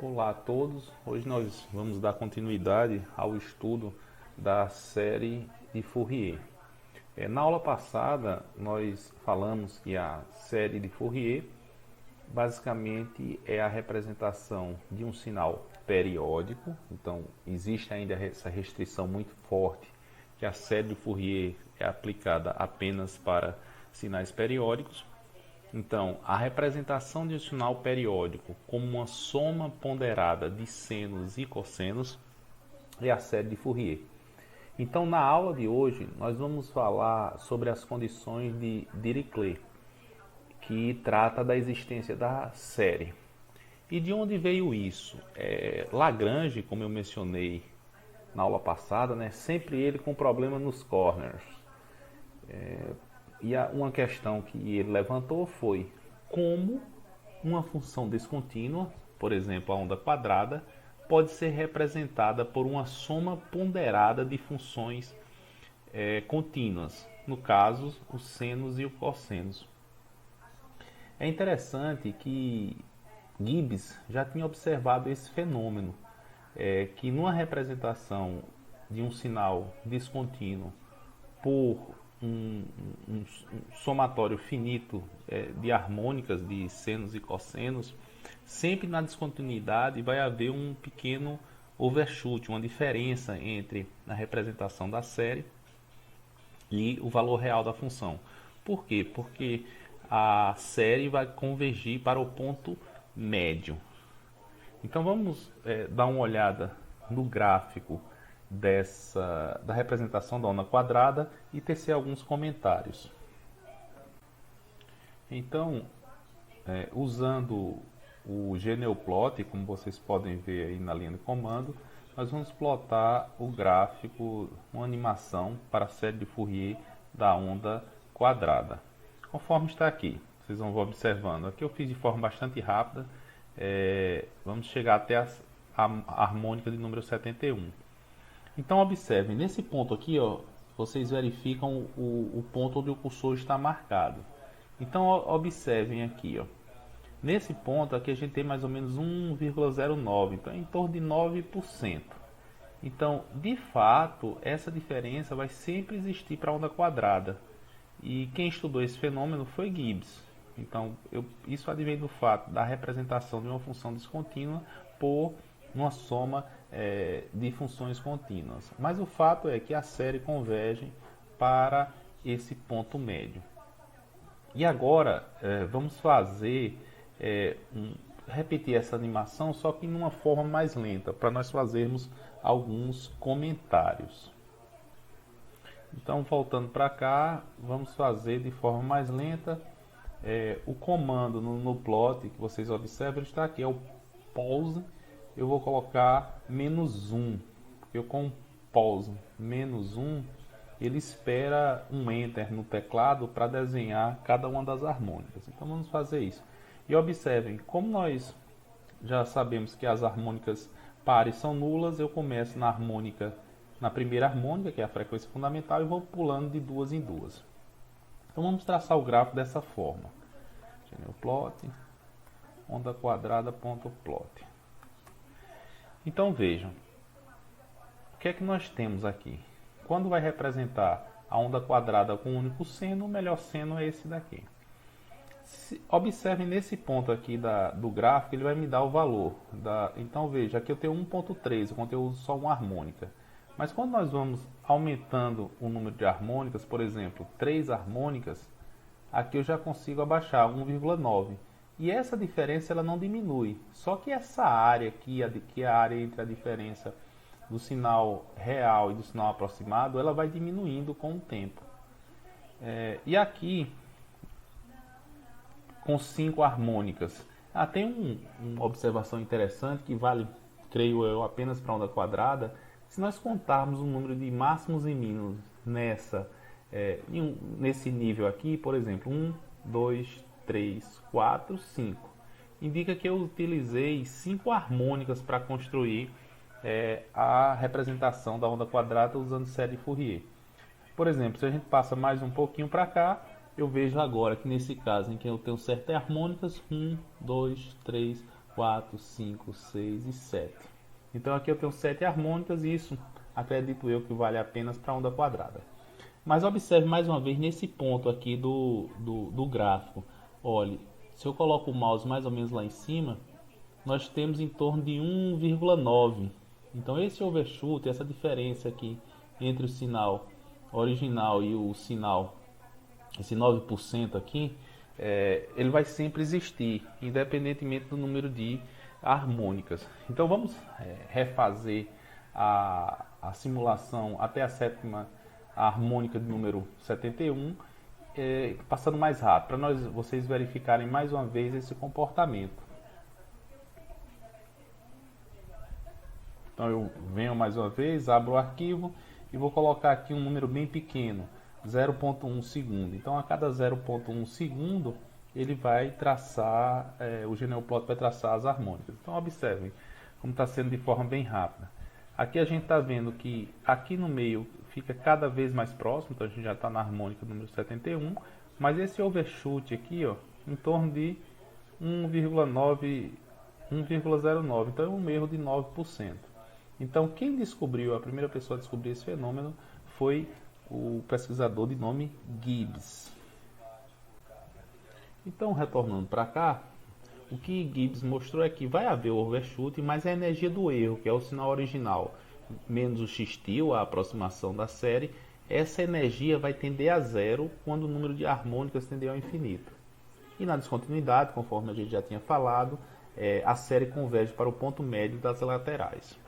Olá a todos, hoje nós vamos dar continuidade ao estudo da série de Fourier. Na aula passada nós falamos que a série de Fourier basicamente é a representação de um sinal periódico, então existe ainda essa restrição muito forte que a série de Fourier é aplicada apenas para sinais periódicos. Então, a representação de um sinal periódico como uma soma ponderada de senos e cossenos é a série de Fourier. Então, na aula de hoje, nós vamos falar sobre as condições de Dirichlet, que trata da existência da série. E de onde veio isso? Lagrange, como eu mencionei na aula passada, sempre ele com problema nos corners. E uma questão que ele levantou foi como uma função descontínua, por exemplo, a onda quadrada, pode ser representada por uma soma ponderada de funções contínuas, no caso, os senos e os cossenos. É interessante que Gibbs já tinha observado esse fenômeno, que numa representação de um sinal descontínuo por um somatório finito de harmônicas de senos e cossenos, sempre na descontinuidade vai haver um pequeno overshoot, uma diferença entre a representação da série e o valor real da função. Por quê? Porque a série vai convergir para o ponto médio. Então vamos dar uma olhada no gráfico da representação da onda quadrada e tecer alguns comentários. Então, usando o Gneoplot, como vocês podem ver aí na linha de comando, nós vamos plotar o gráfico, uma animação para a série de Fourier da onda quadrada. Conforme está aqui, vocês vão observando. Aqui eu fiz de forma bastante rápida. Vamos chegar até a harmônica de número 71. Então observem, nesse ponto aqui, vocês verificam o ponto onde o cursor está marcado. Então observem aqui, nesse ponto aqui a gente tem mais ou menos 1,09, então é em torno de 9%. Então, de fato, essa diferença vai sempre existir para a onda quadrada. E quem estudou esse fenômeno foi Gibbs. Então, isso advém do fato da representação de uma função descontínua por uma soma de funções contínuas. Mas o fato é que a série converge para esse ponto médio. E agora vamos fazer repetir essa animação, só que em uma forma mais lenta, para nós fazermos alguns comentários. Então, voltando para cá, vamos fazer de forma mais lenta. O comando no plot que vocês observam está aqui, é o pause. Eu vou colocar -1, porque com pause -1 ele espera um enter no teclado para desenhar cada uma das harmônicas. Então vamos fazer isso. E observem, como nós já sabemos que as harmônicas pares são nulas, eu começo na primeira harmônica, que é a frequência fundamental, e vou pulando de duas em duas. Então vamos traçar o gráfico dessa forma. Gneoplot, onda quadrada.plot. Então vejam, o que é que nós temos aqui? Quando vai representar a onda quadrada com um único seno, o melhor seno é esse daqui. Observem nesse ponto aqui do gráfico, ele vai me dar o valor. Então veja, aqui eu tenho 1.3, o conteúdo uso só uma harmônica. Mas quando nós vamos aumentando o número de harmônicas, por exemplo, 3 harmônicas, aqui eu já consigo abaixar 1,9. E essa diferença ela não diminui. Só que essa área aqui, que é a área entre a diferença do sinal real e do sinal aproximado, ela vai diminuindo com o tempo. E aqui, com 5 harmônicas, tem uma observação interessante que vale, creio eu, apenas para a onda quadrada. Se nós contarmos o número de máximos e mínimos nesse nível aqui, por exemplo, 1, 2, 3, 4, 5. Indica que eu utilizei 5 harmônicas para construir a representação da onda quadrada usando série de Fourier. Por exemplo, se a gente passa mais um pouquinho para cá, eu vejo agora que nesse caso em que eu tenho certas harmônicas, 1, 2, 3, 4, 5, 6 e 7. Então aqui eu tenho 7 harmônicas e isso acredito eu que vale apenas para onda quadrada. Mas observe mais uma vez nesse ponto aqui do gráfico. Olhe, se eu coloco o mouse mais ou menos lá em cima, nós temos em torno de 1,9. Então esse overshoot, essa diferença aqui entre o sinal original e o sinal, esse 9% aqui, ele vai sempre existir, independentemente do número de harmônicas. Então vamos refazer a simulação até a sétima harmônica de número 71, passando mais rápido, para vocês verificarem mais uma vez esse comportamento. Então eu venho mais uma vez, abro o arquivo e vou colocar aqui um número bem pequeno, 0,1 segundo. Então a cada 0,1 segundo ele vai traçar, o Geneoplot vai traçar as harmônicas. Então observem como está sendo de forma bem rápida. Aqui a gente está vendo que aqui no meio fica cada vez mais próximo, então a gente já está na harmônica número 71, mas esse overshoot aqui, ó, em torno de 1,9, 1,09, então é um erro de 9%. Então quem descobriu, a primeira pessoa a descobrir esse fenômeno foi o pesquisador de nome Gibbs. Então retornando para cá, o que Gibbs mostrou é que vai haver o overshoot, mas a energia do erro, que é o sinal original, menos o x-til, a aproximação da série, essa energia vai tender a zero quando o número de harmônicas tender ao infinito. E na descontinuidade, conforme a gente já tinha falado, a série converge para o ponto médio das laterais.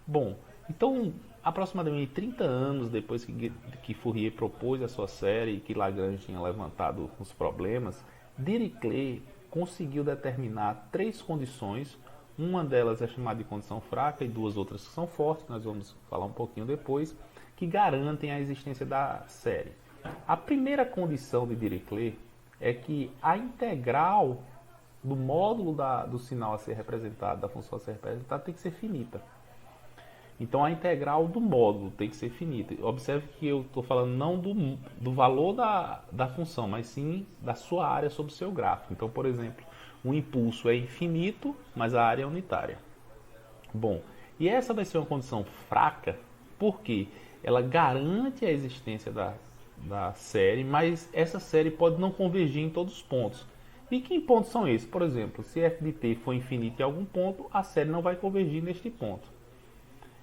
Bom, então aproximadamente 30 anos depois que Fourier propôs a sua série e que Lagrange tinha levantado os problemas, Dirichlet conseguiu determinar 3 condições. Uma delas é chamada de condição fraca e 2 outras que são fortes, nós vamos falar um pouquinho depois, que garantem a existência da série. A primeira condição de Dirichlet é que a integral do módulo do sinal a ser representado, da função a ser representada, tem que ser finita. Então a integral do módulo tem que ser finita. Observe que eu estou falando não do valor da função, mas sim da sua área sobre o seu gráfico. Então, por exemplo, o impulso é infinito, mas a área é unitária. Bom, e essa vai ser uma condição fraca, porque ela garante a existência da série, mas essa série pode não convergir em todos os pontos. E que pontos são esses? Por exemplo, se f de t for infinito em algum ponto, a série não vai convergir neste ponto.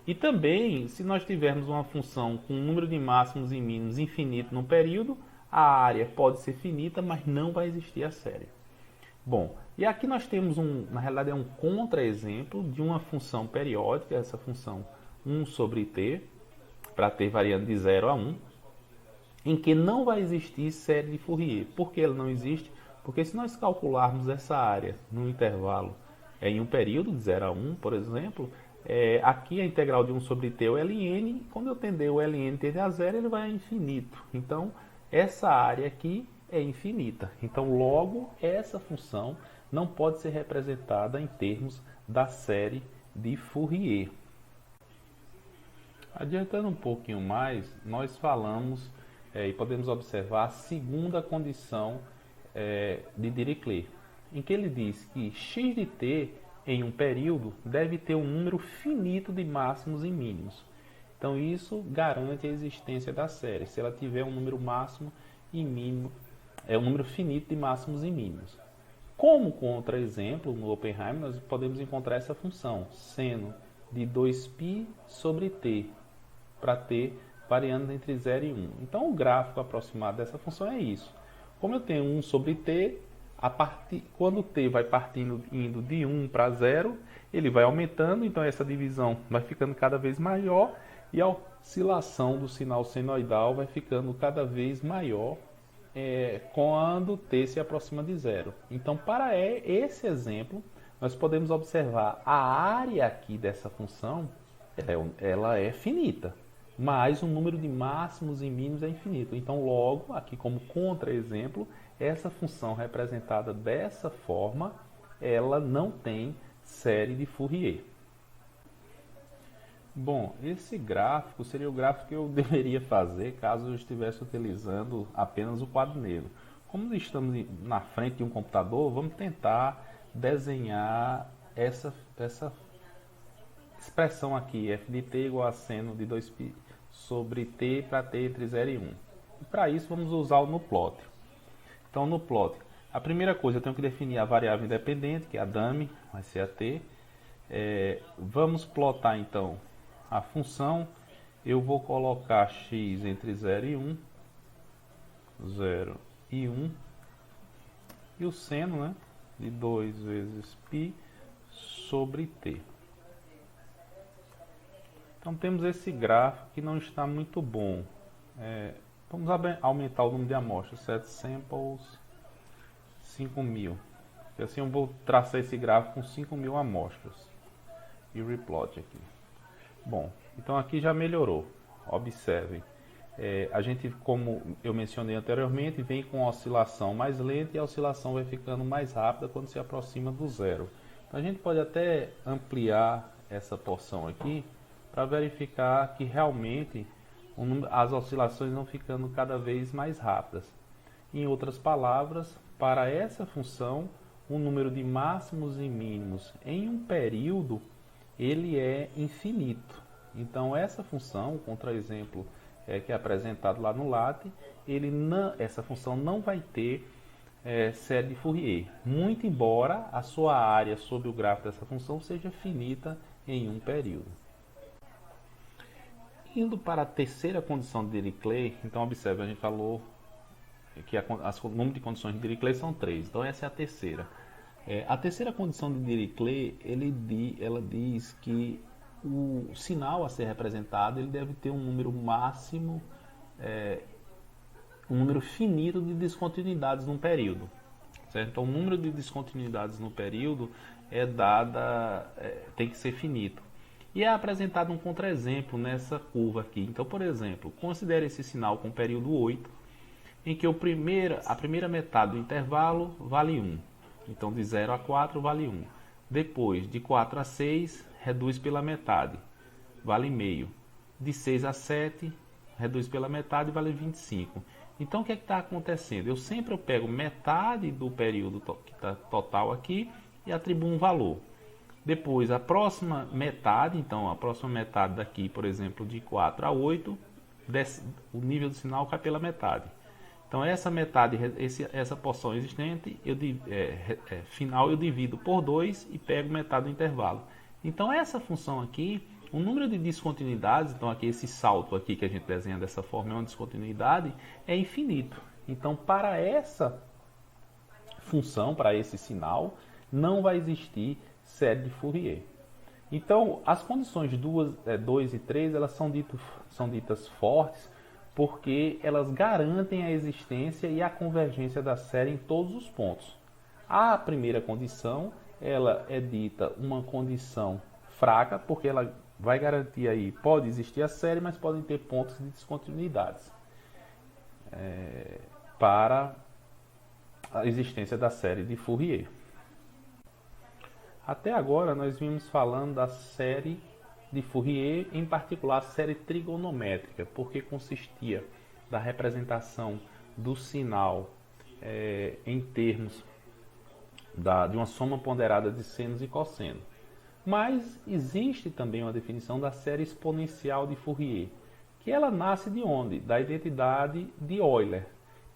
E também, se nós tivermos uma função com um número de máximos e mínimos infinito no período, a área pode ser finita, mas não vai existir a série. Bom, e aqui nós temos na realidade é um contra-exemplo de uma função periódica, essa função 1 sobre t, para t variando de 0 a 1, em que não vai existir série de Fourier. Por que ela não existe? Porque se nós calcularmos essa área no intervalo em um período de 0 a 1, por exemplo, aqui a integral de 1 sobre t é o ln, quando eu tender o ln tender a zero, ele vai a infinito. Então, essa área aqui é infinita. Então, logo, essa função não pode ser representada em termos da série de Fourier. Adiantando um pouquinho mais, nós falamos e podemos observar a segunda condição de Dirichlet, em que ele diz que x de t em um período deve ter um número finito de máximos e mínimos. Então isso garante a existência da série, se ela tiver um número máximo e mínimo, um número finito de máximos e mínimos. Como contra-exemplo, no Oppenheim, nós podemos encontrar essa função, seno de 2π sobre t, para t variando entre 0 e 1. Então o gráfico aproximado dessa função é isso. Como eu tenho 1 sobre t, quando t vai indo de 1 para 0, ele vai aumentando, então essa divisão vai ficando cada vez maior e a oscilação do sinal senoidal vai ficando cada vez maior quando t se aproxima de 0. Então, para esse exemplo, nós podemos observar a área aqui dessa função, ela é finita, mas o número de máximos e mínimos é infinito. Então, logo, aqui como contra-exemplo, essa função representada dessa forma, ela não tem série de Fourier. Bom, esse gráfico seria o gráfico que eu deveria fazer caso eu estivesse utilizando apenas o quadro negro. Como estamos na frente de um computador, vamos tentar desenhar essa expressão aqui, f de t igual a seno de 2π sobre t para t entre 0 e 1. E para isso vamos usar o nuplot. Então no plot, a primeira coisa eu tenho que definir a variável independente, que é a dummy, vai ser a t. Vamos plotar então a função. Eu vou colocar x entre 0 e 1, 0 e 1, e o seno, né, de 2 vezes π sobre t. Então temos esse gráfico que não está muito bom. Vamos aumentar o número de amostras, set samples 5.000. E assim eu vou traçar esse gráfico com 5.000 amostras. E replot aqui. Bom, então aqui já melhorou. Observem. A gente, como eu mencionei anteriormente, vem com a oscilação mais lenta e a oscilação vai ficando mais rápida quando se aproxima do zero. Então a gente pode até ampliar essa porção aqui para verificar que realmente as oscilações vão ficando cada vez mais rápidas. Em outras palavras, para essa função, o número de máximos e mínimos em um período, ele é infinito. Então essa função, contra-exemplo que é apresentado lá no LaTeX, essa função não vai ter série de Fourier, muito embora a sua área sobre o gráfico dessa função seja finita em um período. Indo para a terceira condição de Dirichlet, então observe, a gente falou que o número de condições de Dirichlet são 3, então essa é a terceira. A terceira condição de Dirichlet, ela diz que o sinal a ser representado ele deve ter um número máximo, um número finito de descontinuidades num período. Certo? Então o número de descontinuidades no período tem que ser finito. E é apresentado um contra-exemplo nessa curva aqui. Então, por exemplo, considere esse sinal com período 8, em que a primeira metade do intervalo vale 1. Então, de 0 a 4 vale 1. Depois, de 4 a 6, reduz pela metade, vale meio. De 6 a 7, reduz pela metade, vale 25. Então, o que é que está acontecendo? Eu sempre pego metade do período que está total aqui e atribuo um valor. Depois, a próxima metade, então a próxima metade daqui, por exemplo, de 4 a 8, o nível do sinal cai pela metade. Então, essa metade, essa porção existente, final eu divido por 2 e pego metade do intervalo. Então, essa função aqui, o número de descontinuidades, então aqui esse salto aqui que a gente desenha dessa forma é uma descontinuidade, é infinito. Então, para essa função, para esse sinal, não vai existir série de Fourier. Então, as condições 2 e 3 elas são ditas fortes porque elas garantem a existência e a convergência da série em todos os pontos. A primeira condição ela é dita uma condição fraca porque ela vai garantir aí, pode existir a série, mas podem ter pontos de descontinuidades para a existência da série de Fourier. Até agora nós vimos falando da série de Fourier, em particular a série trigonométrica, porque consistia da representação do sinal em termos de uma soma ponderada de senos e cossenos. Mas existe também uma definição da série exponencial de Fourier, que ela nasce de onde? Da identidade de Euler.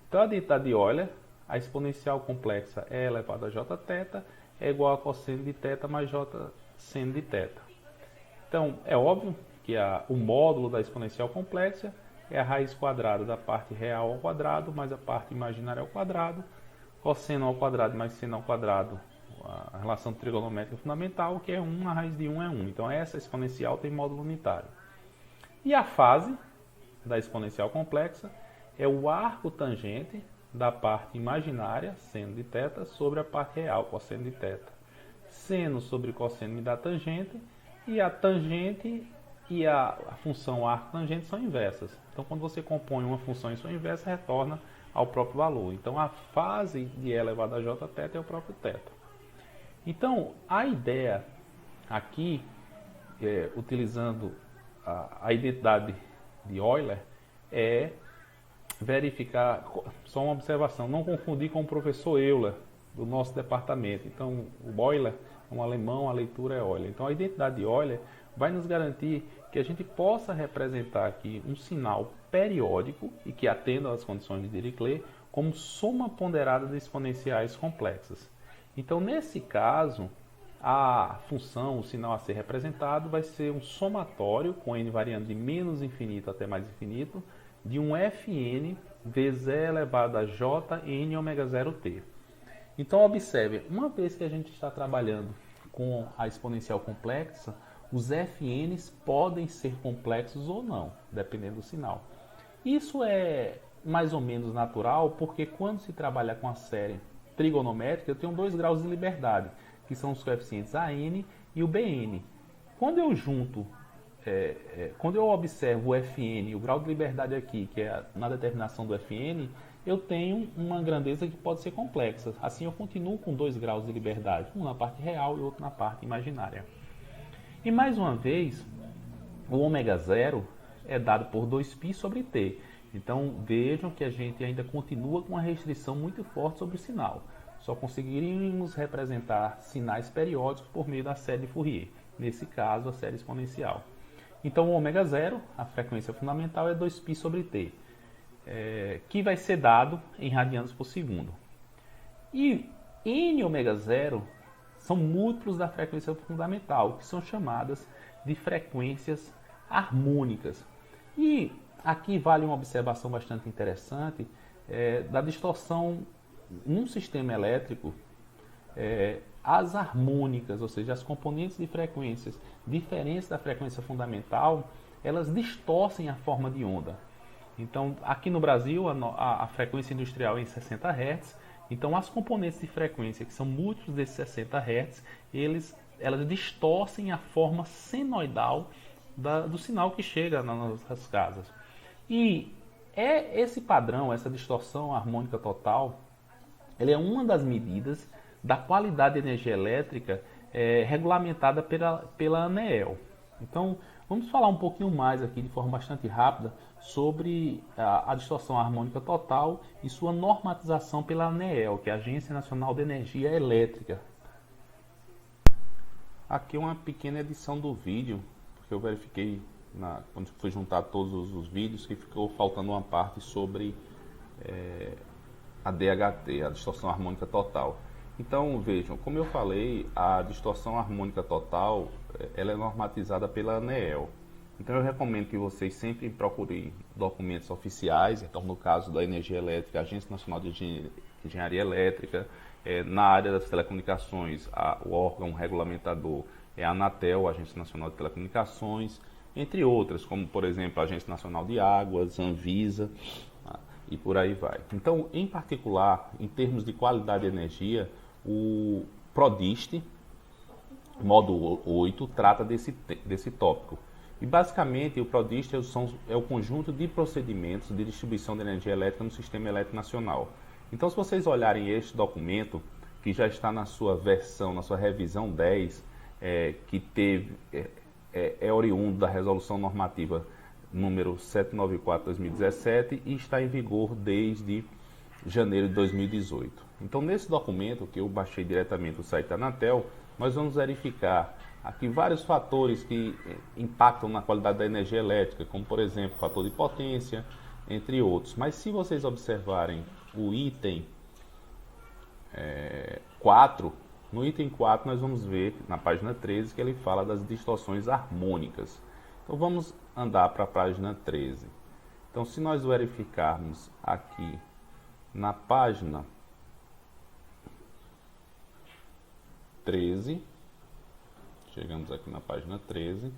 Então a identidade de Euler, a exponencial complexa E elevado a jθ, é igual a cosseno de θ mais j seno de θ. Então, é óbvio que o módulo da exponencial complexa é a raiz quadrada da parte real ao quadrado mais a parte imaginária ao quadrado, cosseno ao quadrado mais seno ao quadrado, a relação trigonométrica fundamental, que é 1, a raiz de 1 é 1. Então, essa exponencial tem módulo unitário. E a fase da exponencial complexa é o arco tangente da parte imaginária, seno de θ, sobre a parte real, cosseno de θ. Seno sobre cosseno me dá tangente, e a tangente e a função arco tangente são inversas. Então, quando você compõe uma função em sua inversa, retorna ao próprio valor. Então, a fase de E elevado a jθ é o próprio θ. Então, a ideia aqui, utilizando a identidade de Euler, é verificar, só uma observação, não confundir com o professor Euler, do nosso departamento. Então, o Euler um alemão, a leitura é Euler. Então a identidade de Euler vai nos garantir que a gente possa representar aqui um sinal periódico e que atenda às condições de Dirichlet como soma ponderada de exponenciais complexas. Então nesse caso, a função, o sinal a ser representado vai ser um somatório com n variando de menos infinito até mais infinito de um Fn vz elevado a Jn ômega 0t. Então observe, uma vez que a gente está trabalhando com a exponencial complexa, os Fn's podem ser complexos ou não, dependendo do sinal. Isso é mais ou menos natural, porque quando se trabalha com a série trigonométrica, eu tenho 2 graus de liberdade, que são os coeficientes AN e o BN. Quando eu junto, quando eu observo o Fn, o grau de liberdade aqui, que é na determinação do Fn, eu tenho uma grandeza que pode ser complexa. Assim eu continuo com 2 graus de liberdade, um na parte real e outro na parte imaginária. E mais uma vez, o ômega zero é dado por 2π sobre t. Então vejam que a gente ainda continua com uma restrição muito forte sobre o sinal. Só conseguiríamos representar sinais periódicos por meio da série de Fourier. Nesse caso, a série exponencial. Então, o ômega zero, a frequência fundamental, é 2π sobre t, que vai ser dado em radianos por segundo. E n ômega zero são múltiplos da frequência fundamental, que são chamadas de frequências harmônicas. E aqui vale uma observação bastante interessante da distorção num sistema elétrico. As harmônicas, ou seja, as componentes de frequências diferentes da frequência fundamental, elas distorcem a forma de onda. Então, aqui no Brasil, a frequência industrial é em 60 Hz. Então, as componentes de frequência, que são múltiplos desses 60 Hz, elas distorcem a forma senoidal do sinal que chega nas nossas casas. E esse padrão, essa distorção harmônica total, ela é uma das medidas da qualidade de energia elétrica regulamentada pela ANEEL. Então, vamos falar um pouquinho mais aqui, de forma bastante rápida, sobre a distorção harmônica total e sua normatização pela ANEEL, que é a Agência Nacional de Energia Elétrica. Aqui uma pequena edição do vídeo, porque eu verifiquei, quando fui juntar todos os vídeos, que ficou faltando uma parte sobre a DHT, a distorção harmônica total. Então, vejam, como eu falei, a distorção harmônica total ela é normatizada pela ANEEL. Então, eu recomendo que vocês sempre procurem documentos oficiais. Então, no caso da energia elétrica, a Agência Nacional de Engenharia Elétrica. Na área das telecomunicações, o órgão regulamentador é a Anatel, a Agência Nacional de Telecomunicações, entre outras, como, por exemplo, a Agência Nacional de Águas, Anvisa, e por aí vai. Então, em particular, em termos de qualidade de energia, o PRODIST, módulo 8, trata desse tópico. E basicamente o PRODIST é o conjunto de procedimentos de distribuição de energia elétrica no Sistema Elétrico Nacional. Então, se vocês olharem este documento, que já está na sua versão, na sua revisão 10, que é oriundo da Resolução Normativa número 794/2017 e está em vigor desde janeiro de 2018. Então, nesse documento, que eu baixei diretamente do site da Anatel, nós vamos verificar aqui vários fatores que impactam na qualidade da energia elétrica, como, por exemplo, fator de potência, entre outros. Mas se vocês observarem o item 4, no item 4 nós vamos ver, na página 13, que ele fala das distorções harmônicas. Então, vamos andar para a página 13. Então, se nós verificarmos aqui na página 13, chegamos aqui na página 13,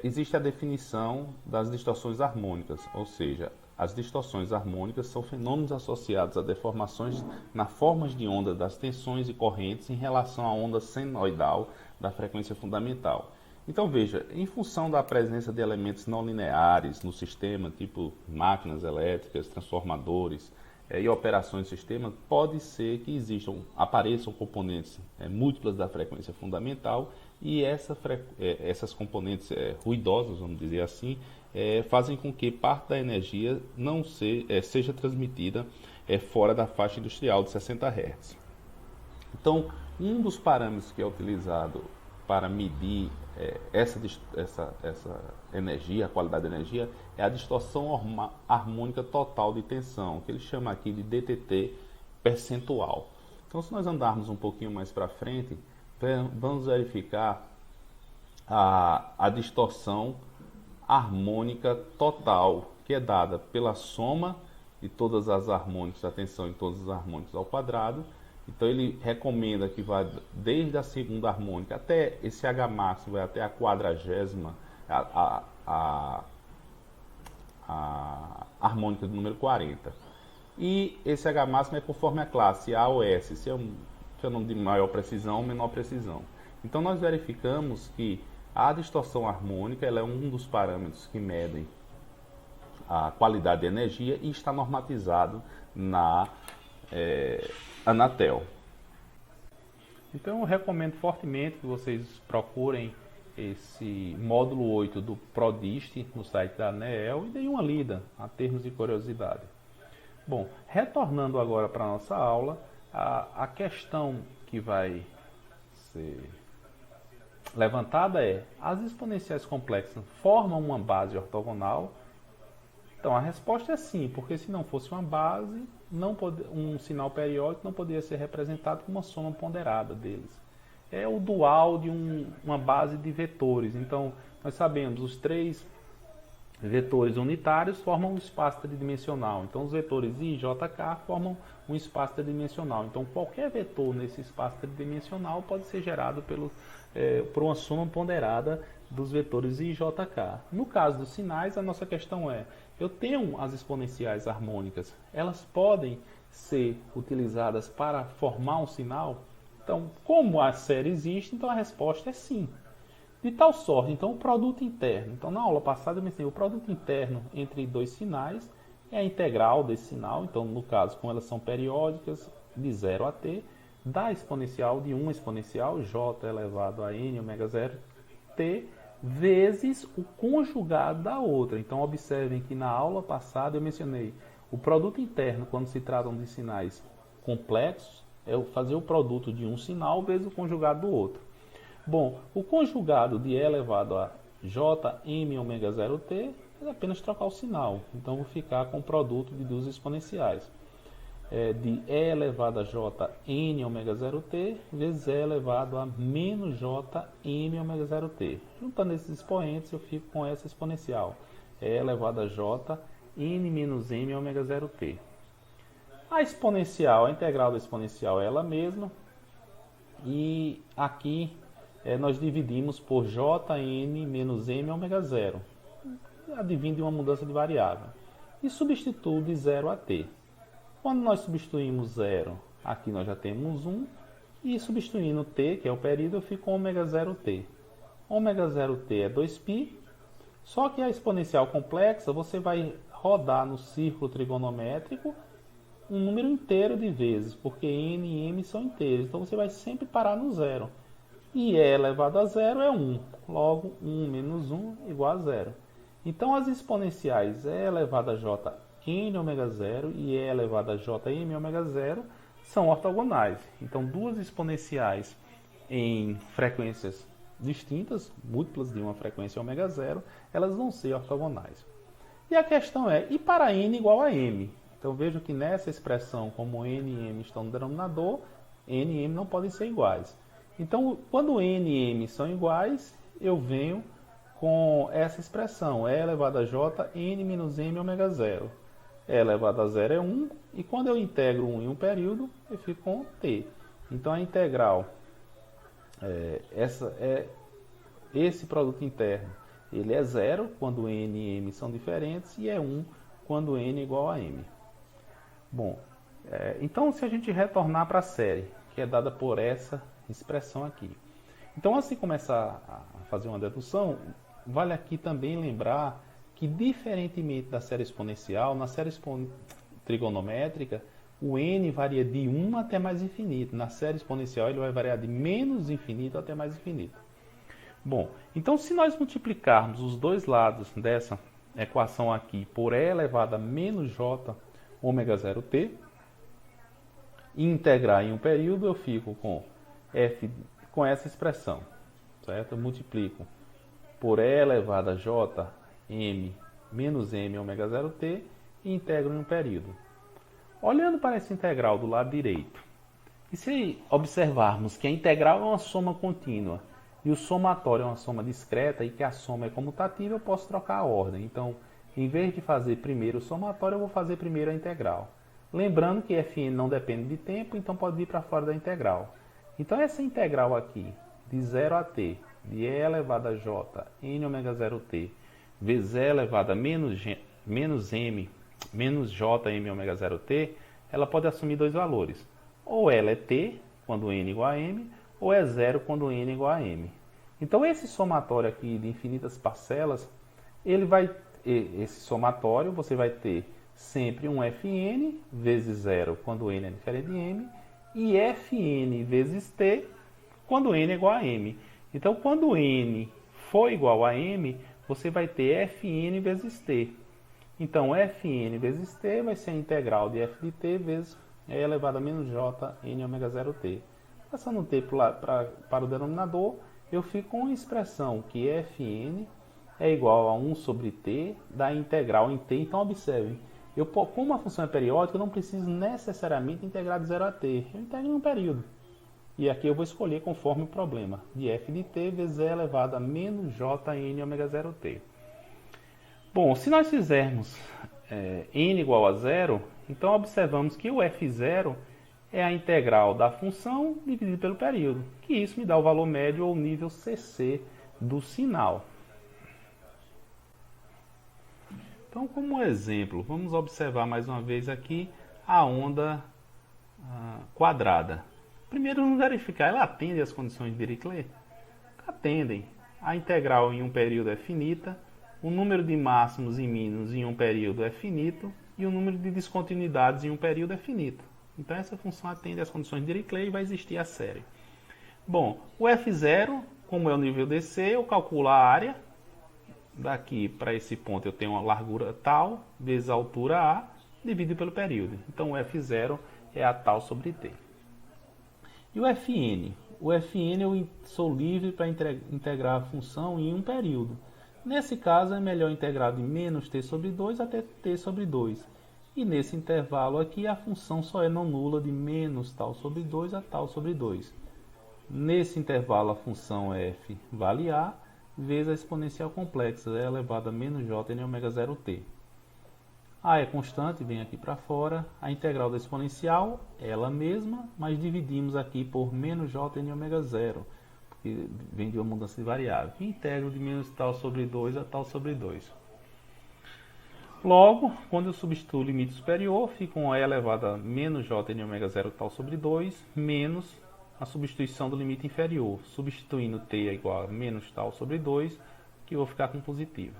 existe a definição das distorções harmônicas, ou seja, as distorções harmônicas são fenômenos associados a deformações na formas de onda das tensões e correntes em relação à onda senoidal da frequência fundamental. Então veja, em função da presença de elementos não lineares no sistema, tipo máquinas elétricas, transformadores e operações do sistema, pode ser que apareçam componentes múltiplas da frequência fundamental e essas componentes ruidosas, vamos dizer assim, fazem com que parte da energia não seja transmitida fora da faixa industrial de 60 Hz. Então, Um dos parâmetros que é utilizado para medir essa energia, a qualidade da energia, é a distorção harmônica total de tensão, que ele chama aqui de DTT percentual. Então, se nós andarmos um pouquinho mais para frente, vamos verificar a distorção harmônica total, que é dada pela soma de todas as harmônicas, a tensão em todas as harmônicas ao quadrado. Então ele recomenda que vá desde a segunda harmônica até esse H máximo, vai até a 40ª, a harmônica do número 40. E esse H máximo é conforme a classe A ou S, se é um fenômeno de maior precisão ou menor precisão. Então nós verificamos que a distorção harmônica ela é um dos parâmetros que medem a qualidade de energia e está normatizado na Anatel. Então eu recomendo fortemente que vocês procurem esse módulo 8 do ProDist no site da ANEEL e deem uma lida a termos de curiosidade. Bom, retornando agora para a nossa aula, a questão que vai ser levantada é: as exponenciais complexas formam uma base ortogonal? Então a resposta é sim, porque se não fosse uma base, um sinal periódico não poderia ser representado com uma soma ponderada deles. É o dual de uma base de vetores. Então nós sabemos, os três vetores unitários formam um espaço tridimensional. Então os vetores I e JK formam um espaço tridimensional. Então qualquer vetor nesse espaço tridimensional pode ser gerado por uma soma ponderada dos vetores I e JK. No caso dos sinais, a nossa questão é: eu tenho as exponenciais harmônicas, elas podem ser utilizadas para formar um sinal? Então, como a série existe, então a resposta é sim. De tal sorte, então, o produto interno. Então, na aula passada eu mencionei o produto interno entre dois sinais é a integral desse sinal. Então, no caso, como elas são periódicas, de 0 a t, da exponencial de uma exponencial, j elevado a n ômega 0 t, vezes o conjugado da outra. Então, observem que na aula passada eu mencionei o produto interno, quando se tratam de sinais complexos, é fazer o produto de um sinal vezes o conjugado do outro. Bom, o conjugado de e elevado a j m ômega 0 t é apenas trocar o sinal. Então, vou ficar com o produto de duas exponenciais. De e elevado a j n ômega 0 t vezes e elevado a menos j m ômega 0 t. Juntando esses expoentes, eu fico com essa exponencial. E elevado a j n menos m ômega 0 t. A exponencial, a integral da exponencial é ela mesma. E aqui nós dividimos por jn menos m ômega 0. Advindo de uma mudança de variável. E substituo de 0 a t. Quando nós substituímos 0, aqui nós já temos 1, e substituindo t, que é o período, eu fico com ômega 0t. Ômega 0t é 2π, só que a exponencial complexa você vai rodar no círculo trigonométrico um número inteiro de vezes, porque n e m são inteiros, então você vai sempre parar no zero. E e elevado a 0 é 1, logo 1 menos 1 igual a 0. Então as exponenciais e elevado a j n ômega 0 e e elevado a jm ômega 0 são ortogonais. Então duas exponenciais em frequências distintas, múltiplas de uma frequência ômega 0, elas vão ser ortogonais. E a questão é, e para n igual a m? Então vejo que nessa expressão, como n e m estão no denominador, n e m não podem ser iguais. Então quando n e m são iguais, eu venho com essa expressão, e elevado a j n menos m ômega 0. E elevado a 0 é 1, e quando eu integro 1 em um período, eu fico com t. Então a integral, esse produto interno, ele é 0 quando n e m são diferentes, e é 1 quando n é igual a m. Bom, então se a gente retornar para a série, que é dada por essa expressão aqui. Então, antes de começar a fazer uma dedução, vale aqui também lembrar que, diferentemente da série exponencial, na série trigonométrica, o n varia de 1 até mais infinito. Na série exponencial, ele vai variar de menos infinito até mais infinito. Bom, então se nós multiplicarmos os dois lados dessa equação aqui por e elevado a menos j ômega 0t, e integrar em um período, eu fico com f com essa expressão, certo? Eu multiplico por e elevado a j m menos m ômega 0t e integro em um período. Olhando para essa integral do lado direito, e se observarmos que a integral é uma soma contínua e o somatório é uma soma discreta e que a soma é comutativa, eu posso trocar a ordem. Então, em vez de fazer primeiro o somatório, eu vou fazer primeiro a integral. Lembrando que fn não depende de tempo, então pode vir para fora da integral. Então, essa integral aqui, de 0 a t, de e elevado a j, n ômega 0t, vezes e elevado a menos m, menos j, m ômega 0t, ela pode assumir dois valores. Ou ela é t, quando n igual a m, ou é zero, quando n igual a m. Então, esse somatório aqui de infinitas parcelas, esse somatório, você vai ter sempre um fn vezes zero, quando n é diferente de m, e fn vezes t, quando n é igual a m. Então, quando n for igual a m, você vai ter fn vezes t. Então, fn vezes t vai ser a integral de f de t vezes e elevado a menos j n ômega 0t. Passando o t para o denominador, eu fico com a expressão que fn é igual a 1 sobre t da integral em t. Então, observem, como a função é periódica, eu não preciso necessariamente integrar de 0 a t. Eu integro em um período. E aqui eu vou escolher conforme o problema, de f de t vezes e elevado a menos j n ômega 0t. Bom, se nós fizermos n igual a zero, então observamos que o f0 é a integral da função dividido pelo período, que isso me dá o valor médio ou nível CC do sinal. Então, como exemplo, vamos observar mais uma vez aqui a onda quadrada. Primeiro, vamos verificar, ela atende às condições de Dirichlet? Atendem. A integral em um período é finita, o número de máximos e mínimos em um período é finito e o número de descontinuidades em um período é finito. Então, essa função atende às condições de Dirichlet e vai existir a série. Bom, o f0, como é o nível DC, eu calculo a área. Daqui para esse ponto eu tenho uma largura tal, vezes a altura A, dividido pelo período. Então, o f0 é a tal sobre t. E o fn? O fn eu sou livre para integrar a função em um período. Nesse caso, é melhor integrar de menos t sobre 2 até t sobre 2. E nesse intervalo aqui, a função só é não nula de menos tal sobre 2 a tal sobre 2. Nesse intervalo, a função f vale a, vezes a exponencial complexa, e elevado a menos j n ômega 0t. A é constante, vem aqui para fora. A integral da exponencial é ela mesma, mas dividimos aqui por menos j n ômega 0, porque vem de uma mudança de variável. E integro de menos tal sobre 2 a tal sobre 2. Logo, quando eu substituo o limite superior, fica um e elevado a menos j n ômega 0 tal sobre 2, menos a substituição do limite inferior. Substituindo t é igual a menos tal sobre 2, que eu vou ficar com positivo.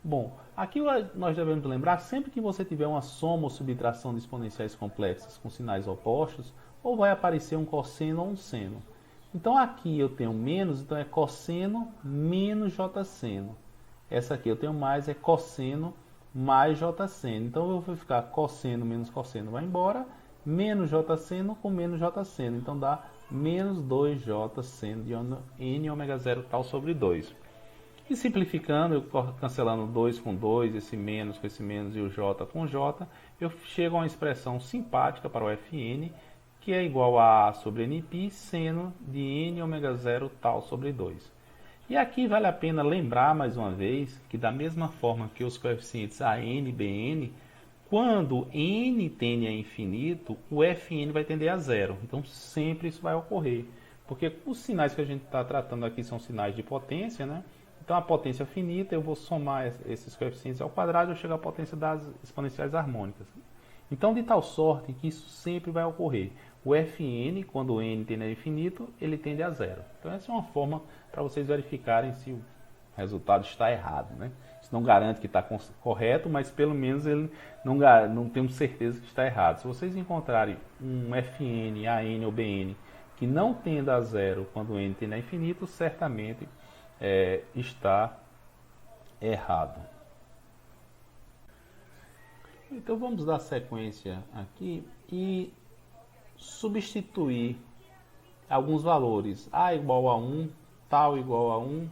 Bom, aqui nós devemos lembrar, sempre que você tiver uma soma ou subtração de exponenciais complexas com sinais opostos, ou vai aparecer um cosseno ou um seno. Então aqui eu tenho menos, então é cosseno menos j-seno. Essa aqui eu tenho mais, é cosseno mais j-seno. Então eu vou ficar cosseno menos cosseno vai embora, menos j-seno com menos j-seno. Então dá menos 2j-seno de n ômega 0 tal sobre 2. E simplificando, eu cancelando 2 com 2, esse menos com esse menos e o j com j, eu chego a uma expressão simpática para o fn, que é igual a sobre nπ seno de n ômega 0 tal sobre 2. E aqui vale a pena lembrar mais uma vez que da mesma forma que os coeficientes an e bn, quando n tende a infinito, o fn vai tender a zero. Então sempre isso vai ocorrer, porque os sinais que a gente está tratando aqui são sinais de potência, né? Então, a potência finita, eu vou somar esses coeficientes ao quadrado e eu chego à potência das exponenciais harmônicas. Então, de tal sorte que isso sempre vai ocorrer. O fn, quando o n tende a infinito, ele tende a zero. Então, essa é uma forma para vocês verificarem se o resultado está errado, né? Isso não garante que está correto, mas pelo menos ele não temos certeza que está errado. Se vocês encontrarem um fn, an ou bn que não tenda a zero quando o n tende a infinito, certamente está errado. Então vamos dar sequência aqui e substituir alguns valores, a igual a 1, tal igual a 1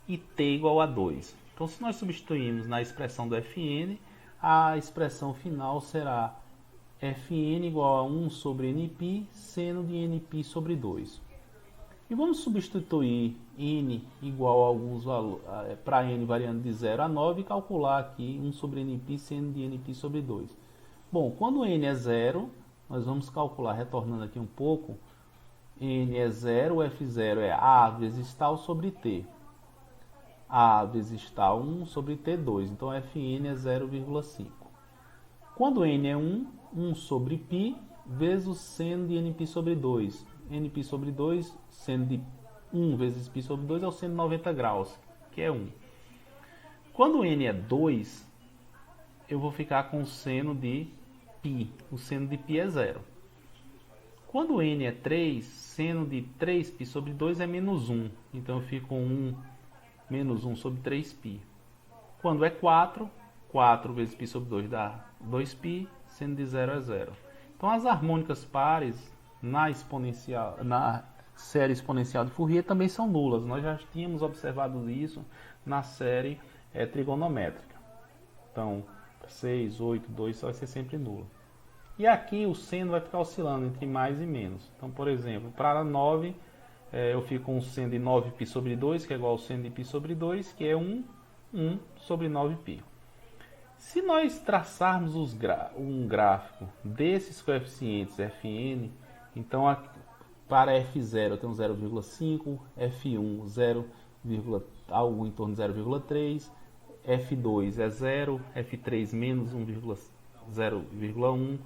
e t igual a 2. Então, se nós substituirmos na expressão do fn, a expressão final será fn igual a 1 sobre nπ, seno de nπ sobre 2. E vamos substituir n igual a alguns valores, para n variando de 0 a 9 e calcular aqui 1 sobre nπ, seno de nπ sobre 2. Bom, quando n é 0, nós vamos calcular, retornando aqui um pouco, n é 0, o f0 é a vezes tal sobre t. A vezes tal 1 sobre t2, então fn é 0,5. Quando n é 1, 1 sobre π vezes o seno de nπ sobre 2. nπ sobre 2, seno de 1 vezes π sobre 2 é o seno de 90 graus, que é 1. Quando n é 2, eu vou ficar com o seno de π. O seno de π é 0. Quando n é 3, seno de 3π sobre 2 é menos 1. Então eu fico com 1 menos 1 sobre 3π. Quando é 4, 4 vezes π sobre 2 dá 2π, seno de 0 é 0. Então as harmônicas pares na série exponencial de Fourier também são nulas. Nós já tínhamos observado isso na série trigonométrica. Então, 6, 8, 2 só vai ser sempre nulo. E aqui o seno vai ficar oscilando entre mais e menos. Então, por exemplo, para 9, eu fico com um seno de 9π sobre 2, que é igual ao seno de π sobre 2, que é 1 sobre 9π. Se nós traçarmos um gráfico desses coeficientes Fn, então para F0 eu tenho 0,5, F1 0, algo em torno de 0,3, F2 é 0, F3 menos 0,1,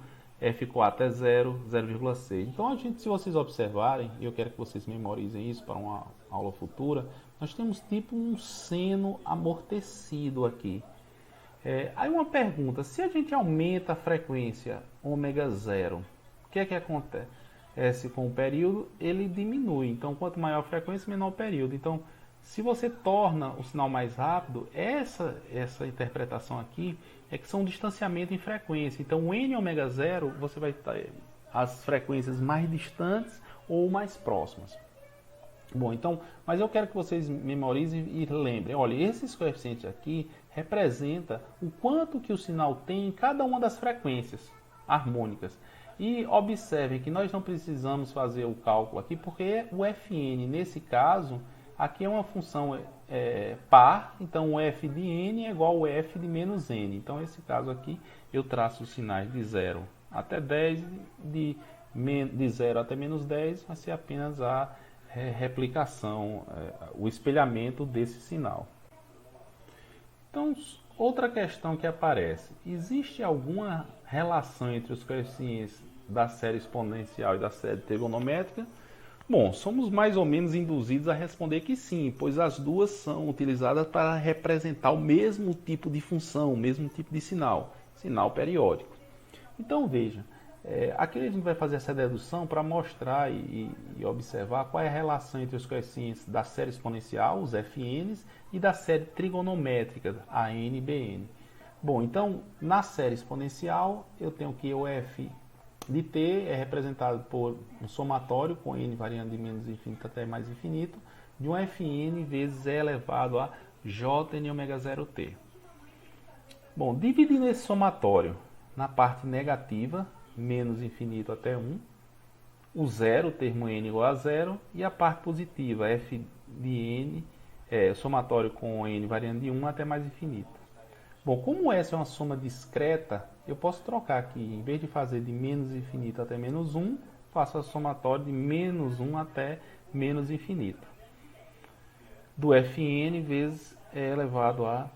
F4 é 0, 0,6. Então, se vocês observarem, e eu quero que vocês memorizem isso para uma aula futura, nós temos tipo um seno amortecido aqui. Aí uma pergunta, se a gente aumenta a frequência ômega 0, o que é que acontece com o período? Ele diminui. Então, quanto maior a frequência, menor o período. Então, se você torna o sinal mais rápido, essa interpretação aqui é que são um distanciamento em frequência. Então, o n ômega 0, você vai ter as frequências mais distantes ou mais próximas. Bom, então, mas eu quero que vocês memorizem e lembrem. Olha, esses coeficientes aqui representam o quanto que o sinal tem em cada uma das frequências harmônicas. E observem que nós não precisamos fazer o cálculo aqui, porque o Fn, nesse caso, aqui é uma função par, então o f de n é igual ao f de menos n. Então, nesse caso aqui, eu traço os sinais de 0 até 10, de 0 até menos 10, vai ser apenas a replicação, o espelhamento desse sinal. Então, outra questão que aparece, existe alguma relação entre os coeficientes da série exponencial e da série trigonométrica? Bom, somos mais ou menos induzidos a responder que sim, pois as duas são utilizadas para representar o mesmo tipo de função, o mesmo tipo de sinal periódico. Então veja, aqui a gente vai fazer essa dedução para mostrar e observar qual é a relação entre os coeficientes da série exponencial, os fn's, e da série trigonométrica, a n e bn. Bom, então na série exponencial eu tenho que o f de t é representado por um somatório com n variando de menos infinito até mais infinito, de um fn vezes e elevado a jn ômega 0t. Bom, dividindo esse somatório na parte negativa, menos infinito até 1, o zero, o termo n igual a 0, e a parte positiva, f de n, somatório com n variando de 1 até mais infinito. Bom, como essa é uma soma discreta, eu posso trocar aqui, em vez de fazer de menos infinito até menos 1, faço a somatória de menos 1 até menos infinito. Do fn vezes e elevado a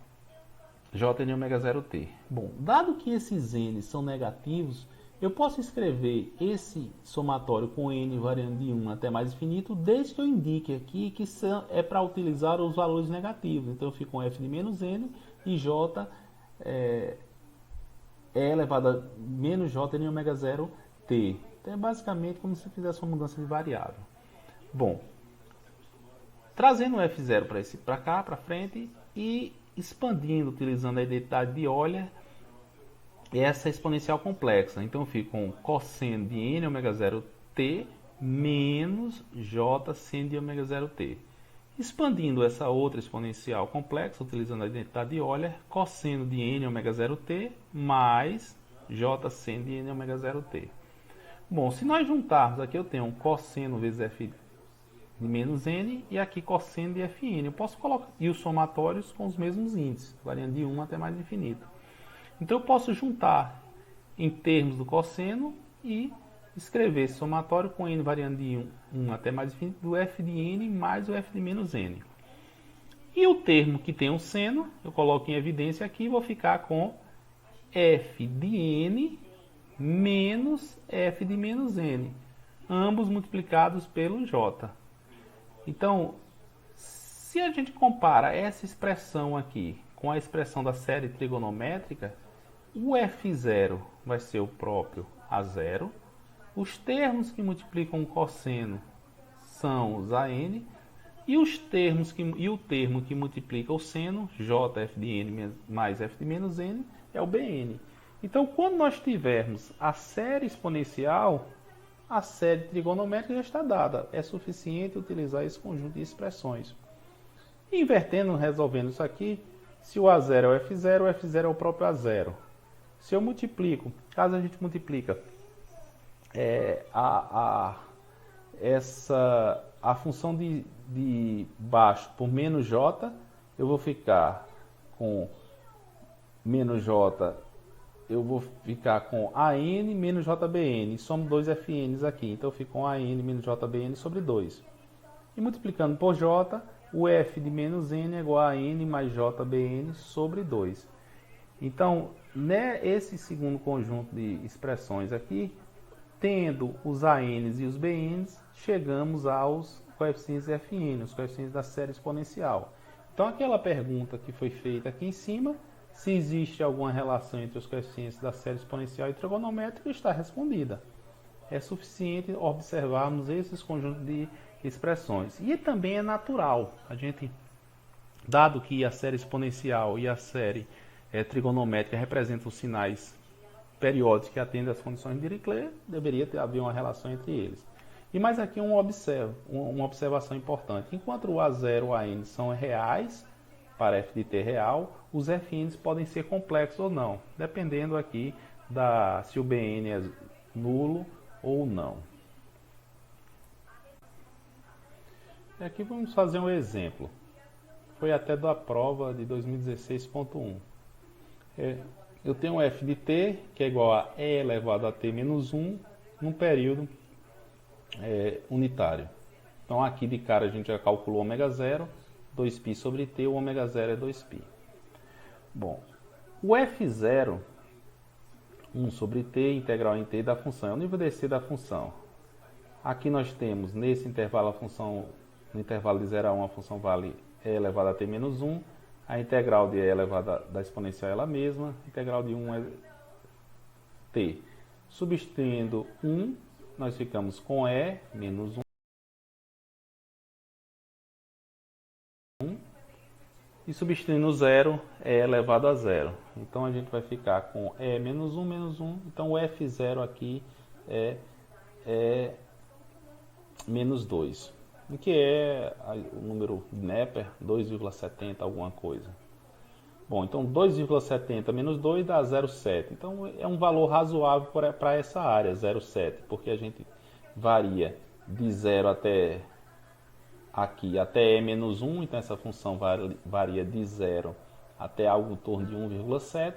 jn ômega 0t. Bom, dado que esses n são negativos, eu posso escrever esse somatório com n variando de 1 até mais infinito, desde que eu indique aqui que é para utilizar os valores negativos. Então eu fico com f de menos n e j é elevado a menos jn ômega 0t. Então é basicamente como se fizesse uma mudança de variável. Bom, trazendo o f0 para cá, para frente, e expandindo, utilizando a identidade de Euler, essa exponencial complexa. Então eu fico com cosseno de n ômega 0t menos j seno de ômega 0t. Expandindo essa outra exponencial complexa, utilizando a identidade de Euler, cosseno de n ômega 0t mais j seno de n ômega 0t. Bom, se nós juntarmos, aqui eu tenho um cosseno vezes f de menos n e aqui cosseno de fn. Eu posso colocar e os somatórios com os mesmos índices, variando de 1 até mais infinito. Então eu posso juntar em termos do cosseno e escrever esse somatório com n variando de 1 até mais infinito do f de n mais o f de menos n. E o termo que tem o seno, eu coloco em evidência aqui e vou ficar com f de n menos f de menos n, ambos multiplicados pelo j. Então, se a gente compara essa expressão aqui com a expressão da série trigonométrica, o f0 vai ser o próprio a0, os termos que multiplicam o cosseno são os an, e o termo que multiplica o seno, jf de n mais f de menos n, é o bn. Então, quando nós tivermos a série exponencial, a série trigonométrica já está dada. É suficiente utilizar esse conjunto de expressões. Invertendo, resolvendo isso aqui, se o A0 é o F0 é o próprio A0. Se eu multiplico, caso a gente multiplica a função de baixo por menos j, eu vou ficar com menos j, eu vou ficar com AN menos JBN, somo dois FNs aqui, então eu fico com AN menos JBN sobre 2. E multiplicando por J, o F de menos N é igual a N mais JBN sobre 2. Então, nesse segundo conjunto de expressões aqui, tendo os ANs e os BNs, chegamos aos coeficientes FN, os coeficientes da série exponencial. Então, aquela pergunta que foi feita aqui em cima, se existe alguma relação entre os coeficientes da série exponencial e trigonométrica, está respondida. É suficiente observarmos esses conjuntos de expressões. E também é natural, dado que a série exponencial e a série trigonométrica representam os sinais periódicos que atendem às condições de Dirichlet, deveria haver uma relação entre eles. E mais aqui uma observação importante. Enquanto o A0 e o AN são reais, para f de t real, os FNs podem ser complexos ou não, dependendo aqui se o BN é nulo ou não. E aqui vamos fazer um exemplo. Foi até da prova de 2016.1. Eu tenho f de t, que é igual a e elevado a t menos 1, num período unitário. Então aqui de cara a gente já calculou ômega 0, 2π sobre t, o ômega 0 é 2π. Bom, o f0, 1 sobre t, integral em t da função, é o nível dc da função. Aqui nós temos, nesse intervalo, a função, no intervalo de 0 a 1, a função vale e elevado a t menos 1, a integral de e elevado da exponencial é ela mesma, a integral de 1 é t. Substituindo 1, nós ficamos com e menos 1. E substituindo 0, é elevado a 0. Então a gente vai ficar com e menos 1, menos 1. Então o f0 aqui é menos 2. O que é o número de Neper? 2,70 alguma coisa. Bom, então 2,70 menos 2 dá 0,7. Então é um valor razoável para essa área, 0,7. Porque a gente varia de 0 até... aqui até e menos 1, então essa função varia de 0 até algo em torno de 1,7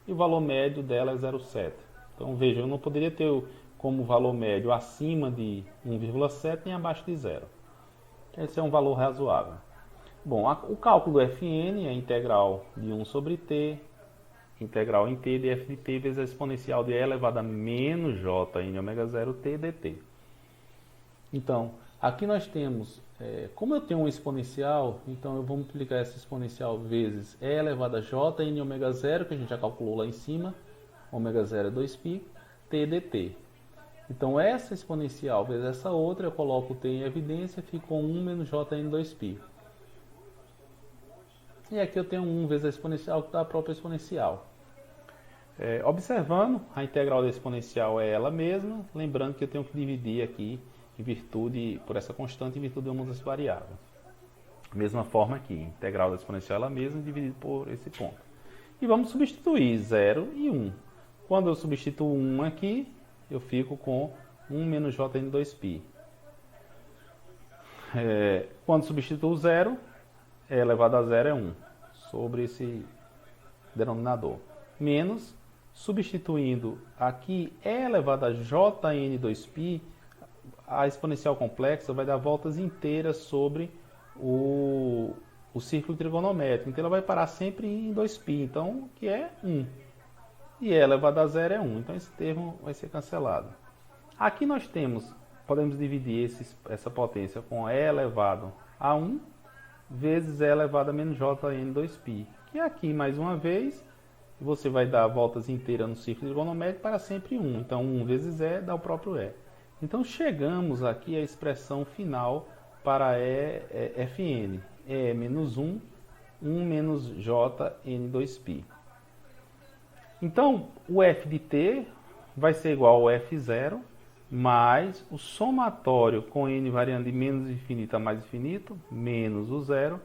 e o valor médio dela é 0,7. Então veja, eu não poderia ter como valor médio acima de 1,7 nem abaixo de 0. Esse é um valor razoável. Bom, o cálculo do Fn é a integral de 1 sobre t, integral em t de f de t vezes a exponencial de e elevado a menos j em ômega 0 t dt. Então, aqui nós temos, como eu tenho um exponencial, então eu vou multiplicar essa exponencial vezes e elevado a j em ômega 0, que a gente já calculou lá em cima, ômega 0 é 2π, t dt. Então essa exponencial vezes essa outra, eu coloco o t em evidência, ficou 1 menos j em 2π. E aqui eu tenho 1 vezes a exponencial, que dá a própria exponencial. Observando, a integral da exponencial é ela mesma, lembrando que eu tenho que dividir aqui por essa constante em virtude de uma dessa variável. Mesma forma aqui, integral da exponencial ela mesma dividido por esse ponto. E vamos substituir 0 e 1. Quando eu substituo 1 aqui, eu fico com 1 menos jn2π. Quando substituo 0, e elevado a 0 é 1, sobre esse denominador. Menos, substituindo aqui e elevado a jn2π, a exponencial complexa vai dar voltas inteiras sobre o círculo trigonométrico. Então ela vai parar sempre em 2π, então, que é 1. E e elevado a zero é 1. Então esse termo vai ser cancelado. Aqui nós podemos dividir essa potência com e elevado a 1 vezes e elevado a menos jn2π. Que aqui, mais uma vez, você vai dar voltas inteiras no círculo trigonométrico para sempre 1. Então 1 vezes e dá o próprio e. Então chegamos aqui à expressão final para Fn. E menos 1, 1 menos jn2π. Então, o f de t vai ser igual ao f0, mais o somatório com n variando de menos infinito a mais infinito, menos o zero,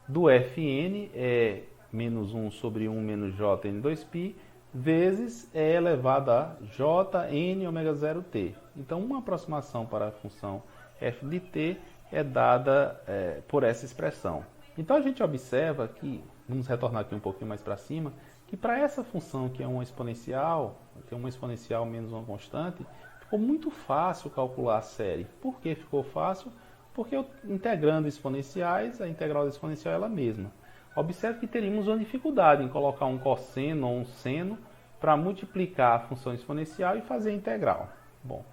do Fn é menos 1 sobre 1 menos jn2π, vezes e elevado a jn ômega 0t. Então, uma aproximação para a função f de t é dada por essa expressão. Então, a gente observa que, vamos retornar aqui um pouquinho mais para cima, que para essa função que é uma exponencial, tem uma exponencial menos uma constante, ficou muito fácil calcular a série. Por que ficou fácil? Porque eu, integrando exponenciais, a integral da exponencial é ela mesma. Observe que teríamos uma dificuldade em colocar um cosseno ou um seno para multiplicar a função exponencial e fazer a integral. Bom,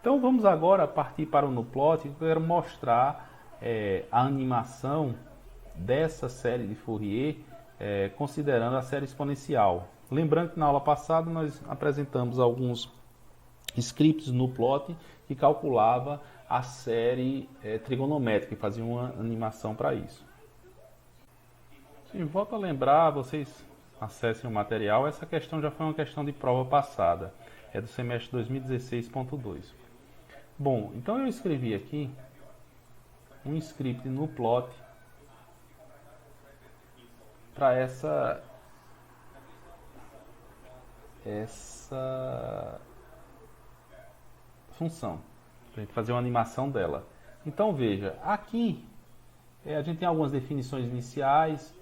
então vamos agora partir para o NuPlot, que eu quero mostrar a animação dessa série de Fourier, considerando a série exponencial. Lembrando que na aula passada nós apresentamos alguns scripts no plot que calculava a série trigonométrica e fazia uma animação para isso. Sim, volto a lembrar, vocês acessem o material, essa questão já foi uma questão de prova passada, é do semestre 2016.2. Bom, então eu escrevi aqui um script no plot para essa função, para a gente fazer uma animação dela. Então veja, aqui a gente tem algumas definições iniciais,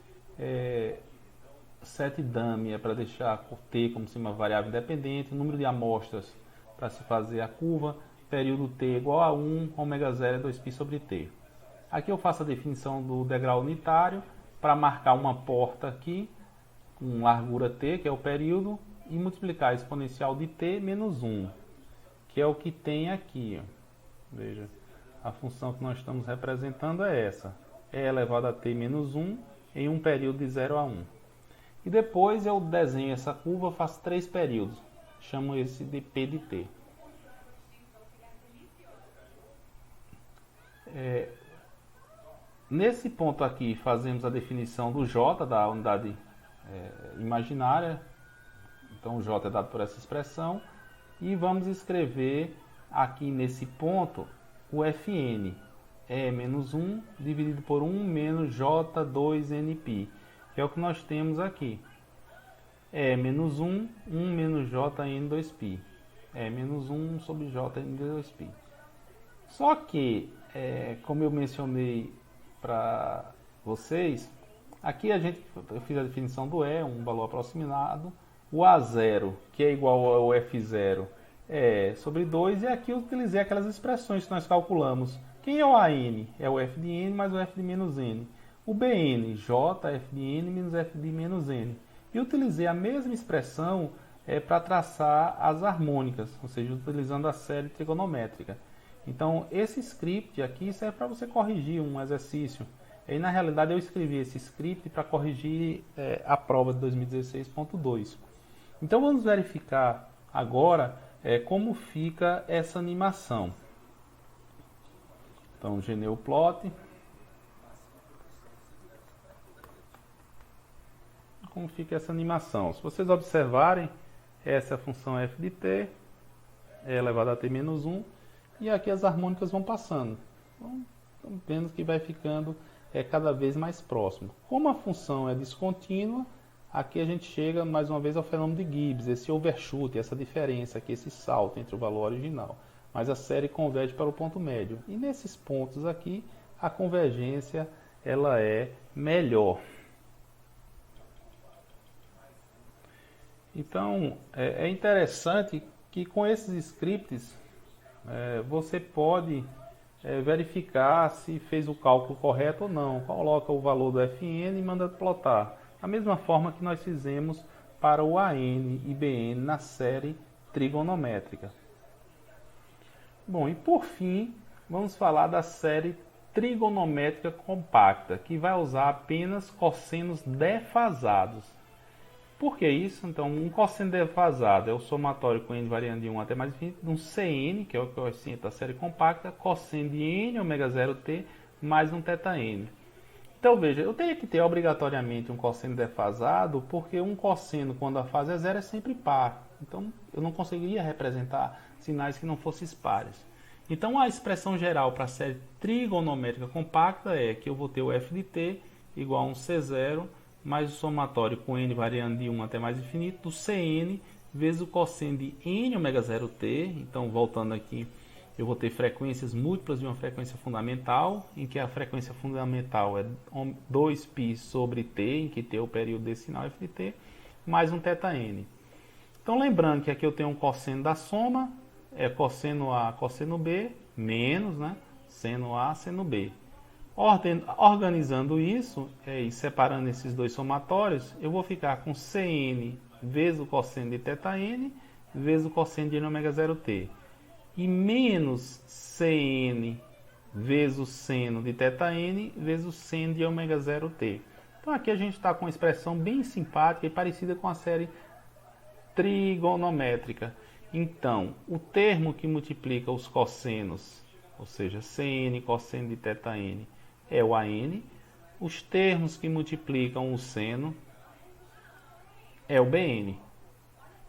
set dummy é para deixar t como se uma variável independente, número de amostras para se fazer a curva, período t igual a 1, ômega 0 é 2π sobre t. Aqui eu faço a definição do degrau unitário, para marcar uma porta aqui, com largura t, que é o período, e multiplicar a exponencial de t menos 1, que é o que tem aqui. Veja, a função que nós estamos representando é essa. E elevado a t menos 1 em um período de 0 a 1. E depois eu desenho essa curva, faço 3 períodos. Chamo esse de p de t. Nesse ponto aqui, fazemos a definição do j, da unidade imaginária. Então, o j é dado por essa expressão. E vamos escrever aqui nesse ponto o Fn. É menos 1 dividido por 1 menos J2Nπ, que é o que nós temos aqui. É menos 1, 1 menos Jn2π. É menos 1 sobre Jn2π. Só que, como eu mencionei para vocês, aqui eu fiz a definição do E, um valor aproximado, o A0, que é igual ao F0, é sobre 2, e aqui eu utilizei aquelas expressões que nós calculamos. Quem é o AN? É o F de N mais o F de menos N. O BN, J, F de N menos F de menos N. E utilizei a mesma expressão para traçar as harmônicas, ou seja, utilizando a série trigonométrica. Então, esse script aqui serve para você corrigir um exercício. E, na realidade, eu escrevi esse script para corrigir a prova de 2016.2. Então, vamos verificar agora como fica essa animação. Então, GNU-Plot. Como fica essa animação? Se vocês observarem, essa é a função f de t, é elevado a t menos 1. e aqui as harmônicas vão passando. Então, vendo que vai ficando cada vez mais próximo. Como a função é descontínua, aqui a gente chega mais uma vez ao fenômeno de Gibbs, esse overshoot, essa diferença aqui, esse salto entre o valor original. Mas a série converge para o ponto médio. E nesses pontos aqui, a convergência ela é melhor. Então, é interessante que com esses scripts você pode verificar se fez o cálculo correto ou não. Coloca o valor do Fn e manda plotar. Da mesma forma que nós fizemos para o An e Bn na série trigonométrica. Bom, e por fim, vamos falar da série trigonométrica compacta, que vai usar apenas cossenos defasados. Por que isso? Então, um cosseno defasado é o somatório com n variando de 1 até mais infinito de um Cn, que é o coeficiente da série compacta, cosseno de n ômega 0t mais um θn. Então, veja, eu tenho que ter obrigatoriamente um cosseno defasado, porque um cosseno, quando a fase é zero, é sempre par. Então, eu não conseguiria representar sinais que não fossem pares. Então, a expressão geral para a série trigonométrica compacta é que eu vou ter o f de t igual a um C0 mais o somatório com n variando de 1 até mais infinito do Cn vezes o cosseno de n ômega 0t. Então, voltando aqui, eu vou ter frequências múltiplas de uma frequência fundamental, em que a frequência fundamental é 2π sobre t, em que t é o período desse sinal f de t, mais um θn. Então, lembrando que aqui eu tenho um cosseno da soma, é cosseno A, cosseno B, menos, né, seno A, seno B. Organizando isso e separando esses dois somatórios, eu vou ficar com Cn vezes o cosseno de θn vezes o cosseno de n ômega 0t. E menos Cn vezes o seno de θn vezes o seno de ômega 0t. Então aqui a gente está com uma expressão bem simpática e parecida com a série trigonométrica. Então, o termo que multiplica os cossenos, ou seja, Cn cosseno de θn, é o An. Os termos que multiplicam o seno é o Bn.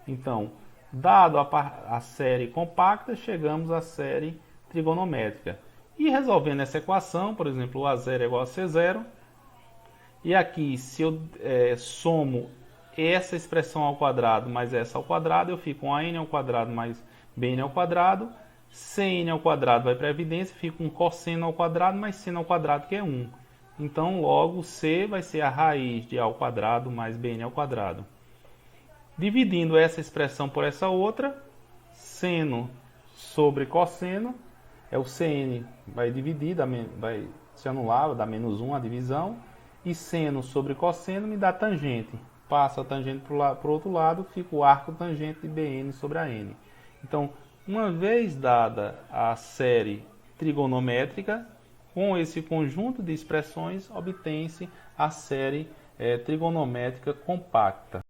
Então, dado a série compacta, chegamos à série trigonométrica. E resolvendo essa equação, por exemplo, o A0 é igual a C0. E aqui, se eu somo essa expressão ao quadrado mais essa ao quadrado, eu fico com An ao quadrado mais Bn ao quadrado. Cn ao quadrado vai para a evidência, fica um cosseno ao quadrado mais seno ao quadrado, que é 1. Então, logo, C vai ser a raiz de A ao quadrado mais Bn ao quadrado. Dividindo essa expressão por essa outra, seno sobre cosseno, é o Cn vai dividir, vai se anular, vai dar menos 1 a divisão, e seno sobre cosseno me dá tangente. Passa a tangente para o outro lado, fica o arco tangente de Bn sobre a n. Então, uma vez dada a série trigonométrica, com esse conjunto de expressões, obtém-se a série trigonométrica compacta.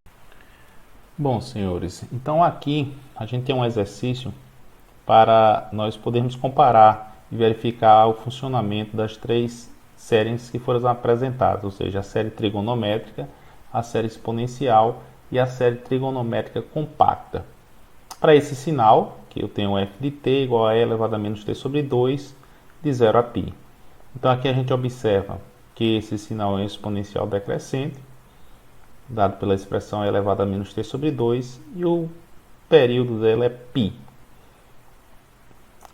Bom, senhores, então aqui a gente tem um exercício para nós podermos comparar e verificar o funcionamento das três séries que foram apresentadas, ou seja, a série trigonométrica, a série exponencial e a série trigonométrica compacta. Para esse sinal, que eu tenho f de t igual a e elevado a menos t sobre 2, de 0 a π. Então aqui a gente observa que esse sinal é um exponencial decrescente, dado pela expressão e elevado a menos t sobre 2, e o período dela é π.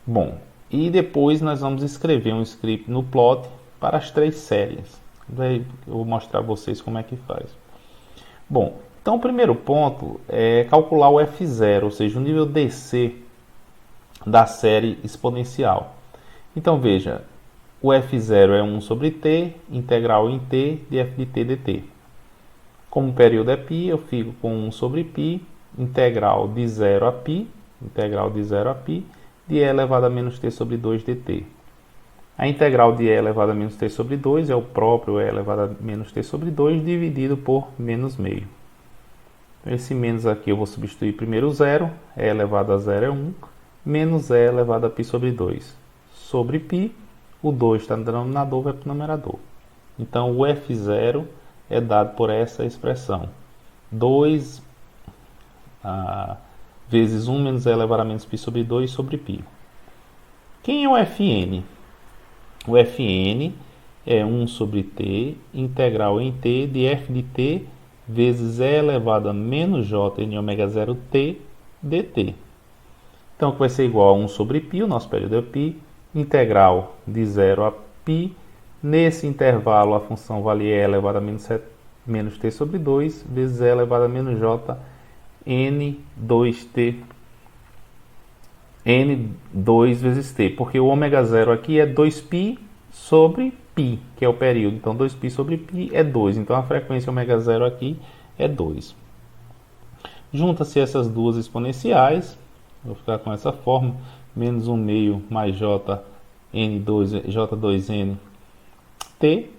Bom, e depois nós vamos escrever um script no plot para as três séries. Daí eu vou mostrar a vocês como é que faz. Bom, então o primeiro ponto é calcular o f0, ou seja, o nível DC da série exponencial. Então veja, o f0 é 1 sobre t, integral em t de f de t dt. Como o período é π, eu fico com 1 sobre π, integral de 0 a π, de e elevado a menos t sobre 2 dt. A integral de e elevado a menos t sobre 2 é o próprio e elevado a menos t sobre 2 dividido por menos meio. Esse menos aqui eu vou substituir primeiro o zero, e elevado a 0 é 1, menos e elevado a π sobre 2. Sobre π, o 2 está no denominador, vai para o numerador. Então, o f0 é dado por essa expressão. 2 vezes 1 menos e elevado a menos π sobre 2 sobre π. Quem é o fn? O fn é 1 sobre t, integral em t de f de t vezes e elevado a menos j em ômega 0 t dt. Então, que vai ser igual a 1 sobre π, o nosso período é π, integral de 0 a π. Nesse intervalo, a função vale e elevado a menos t sobre 2, vezes e elevado a menos j n2t, n2 vezes t, porque o ômega 0 aqui é 2π sobre π, que é o período. Então, 2π sobre π é 2. Então, a frequência ômega 0 aqui é 2. Junta-se essas duas exponenciais, vou ficar com essa forma, menos 1 meio mais j2n t.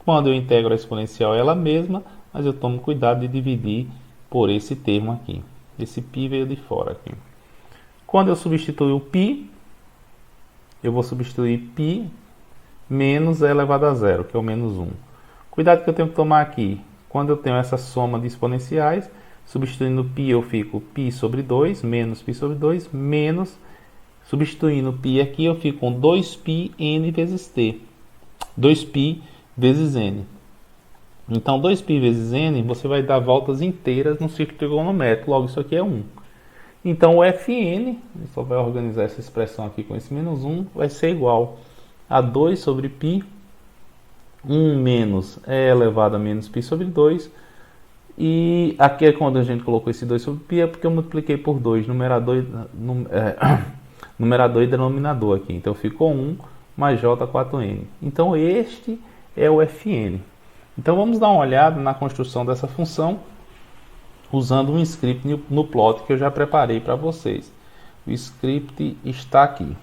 Quando eu integro a exponencial é ela mesma, mas eu tomo cuidado de dividir por esse termo aqui. Esse π veio de fora aqui. Quando eu substituir o π, eu vou substituir π menos e elevado a zero, que é o menos 1. Cuidado que eu tenho que tomar aqui. Quando eu tenho essa soma de exponenciais, substituindo π eu fico π sobre 2, menos π sobre 2, menos, substituindo π aqui eu fico com 2π n vezes t. 2π vezes n. Então, 2π vezes n, você vai dar voltas inteiras no círculo trigonométrico. Logo, isso aqui é 1. Então, o fn, só vai organizar essa expressão aqui com esse menos 1, vai ser igual a 2 sobre π, 1 menos e elevado a menos π sobre 2. E aqui é quando a gente colocou esse 2 sobre π, é porque eu multipliquei por 2, numerador e denominador aqui. Então, ficou 1 mais j4n. Então, este é o fn. Então, vamos dar uma olhada na construção dessa função usando um script no plot que eu já preparei para vocês. O script está aqui.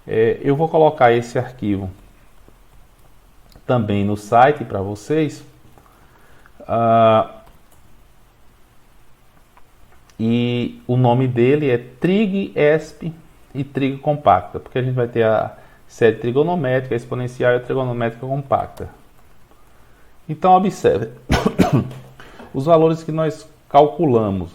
Eu vou colocar esse arquivo também no site para vocês. E o nome dele é trig esp e trig compacta, porque a gente vai ter a série trigonométrica, exponencial e a trigonométrica compacta. Então, observe os valores que nós calculamos.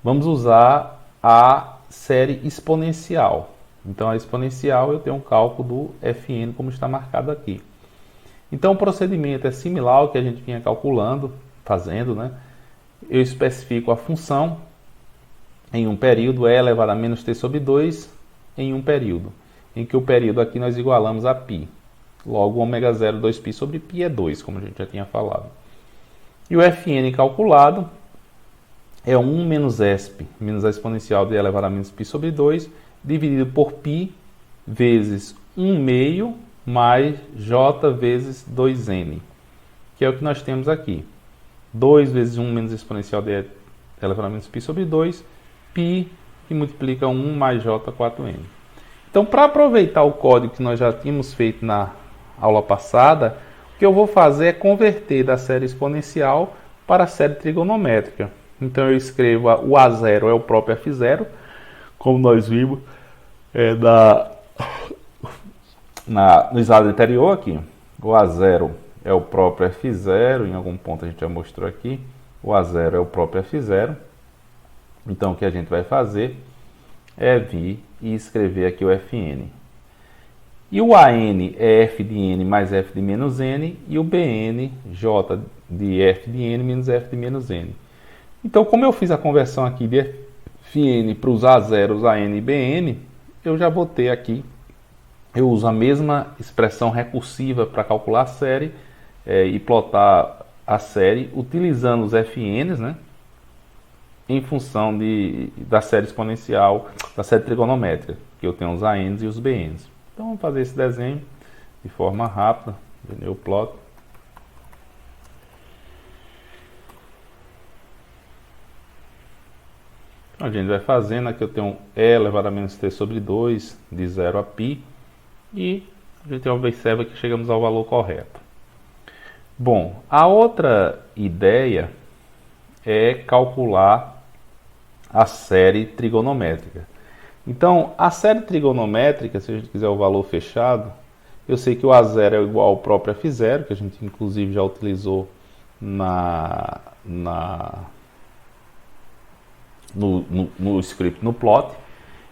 Vamos usar a série exponencial. Então, a exponencial eu tenho um cálculo do fn, como está marcado aqui. Então, o procedimento é similar ao que a gente vinha fazendo, né? Eu especifico a função em um período, e elevado a menos t sobre 2 em um período, em que o período aqui nós igualamos a π. Logo, ômega 0, 2π sobre π é 2, como a gente já tinha falado. E o fn calculado é 1 menos esp, menos a exponencial de elevado a menos π sobre 2, dividido por π vezes 1 meio mais j vezes 2n, que é o que nós temos aqui. 2 vezes 1 menos a exponencial de elevado a menos π sobre 2, π que multiplica 1 mais j4n. Então, para aproveitar o código que nós já tínhamos feito na aula passada, o que eu vou fazer é converter da série exponencial para a série trigonométrica. Então, eu escrevo o A0 é o próprio F0, como nós vimos no slide anterior aqui. O A0 é o próprio F0, em algum ponto a gente já mostrou aqui. O A0 é o próprio F0. Então, o que a gente vai fazer é vir e escrever aqui o Fn. E o An é f de n mais f de menos n, e o Bn, j de f de n menos f de menos n. Então, como eu fiz a conversão aqui de Fn para os A0, An e Bn, eu já botei aqui, eu uso a mesma expressão recursiva para calcular a série e plotar a série, utilizando os Fn's, né, em função da série exponencial, da série trigonométrica, que eu tenho os An's e os Bn's. Então, vamos fazer esse desenho de forma rápida. Eu ploto. A gente vai fazendo, aqui eu tenho e elevado a menos t sobre 2, de 0 a π, e a gente observa que chegamos ao valor correto. Bom, a outra ideia é calcular a série trigonométrica. Então, a série trigonométrica, se a gente quiser o valor fechado, eu sei que o A0 é igual ao próprio F0, que a gente inclusive já utilizou no script, no plot.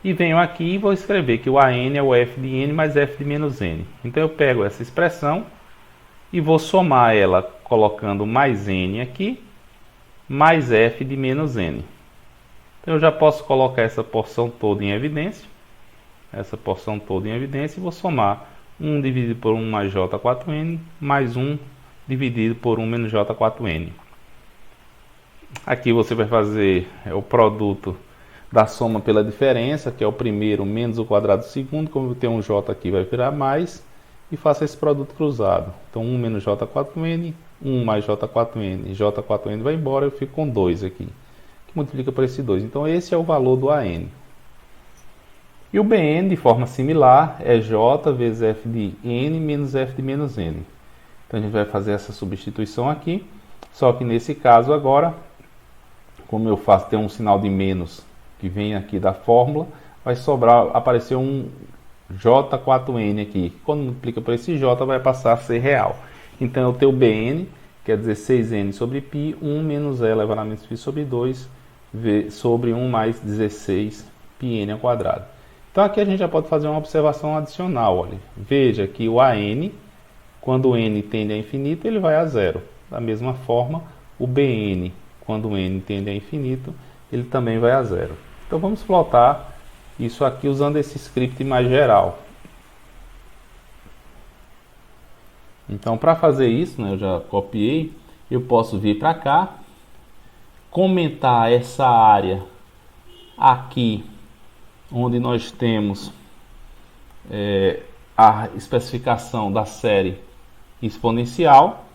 E venho aqui e vou escrever que o AN é o f de n mais f de menos n. Então eu pego essa expressão e vou somar ela colocando mais n aqui, mais f de menos n. Então eu já posso colocar essa porção toda em evidência. Essa porção toda em evidência e vou somar 1 dividido por 1 mais j4n, mais 1 dividido por 1 menos j4n. Aqui você vai fazer o produto da soma pela diferença, que é o primeiro menos o quadrado do segundo. Como eu tenho um j aqui, vai virar mais. E faço esse produto cruzado. Então 1 menos j4n, 1 mais j4n, j4n vai embora, eu fico com 2 aqui, que multiplica por esse 2. Então esse é o valor do AN. E o BN, de forma similar, é j vezes f de n menos f de menos n. Então a gente vai fazer essa substituição aqui, só que nesse caso agora, como eu faço, tem um sinal de menos que vem aqui da fórmula, vai sobrar, aparecer um j4n aqui. Quando multiplica por esse j, vai passar a ser real. Então eu tenho o BN, que é 16n sobre π, 1 menos e elevado a menos π sobre 2, sobre 1 mais 16 πn ao quadrado. Então aqui a gente já pode fazer uma observação adicional. Olha. Veja que o AN, quando o n tende a infinito, ele vai a zero. Da mesma forma, o BN, quando o n tende a infinito, ele também vai a zero. Então vamos plotar isso aqui usando esse script mais geral. Então para fazer isso, né, eu já copiei, eu posso vir para cá, comentar essa área aqui, onde nós temos a especificação da série exponencial.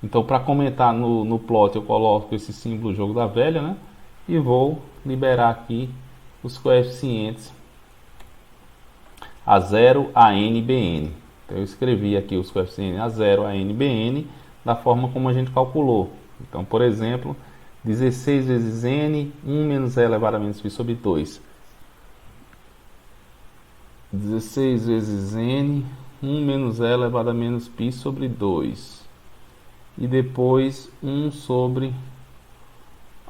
Então para comentar no plot eu coloco esse símbolo jogo da velha, né? E vou liberar aqui os coeficientes A0, AN, BN. Então eu escrevi aqui os coeficientes A0, AN, BN da forma como a gente calculou. Então, por exemplo, 16 vezes N, 1 menos E elevado a menos π sobre 2. 16 vezes N, 1 menos E elevado a menos π sobre 2. E depois 1 sobre,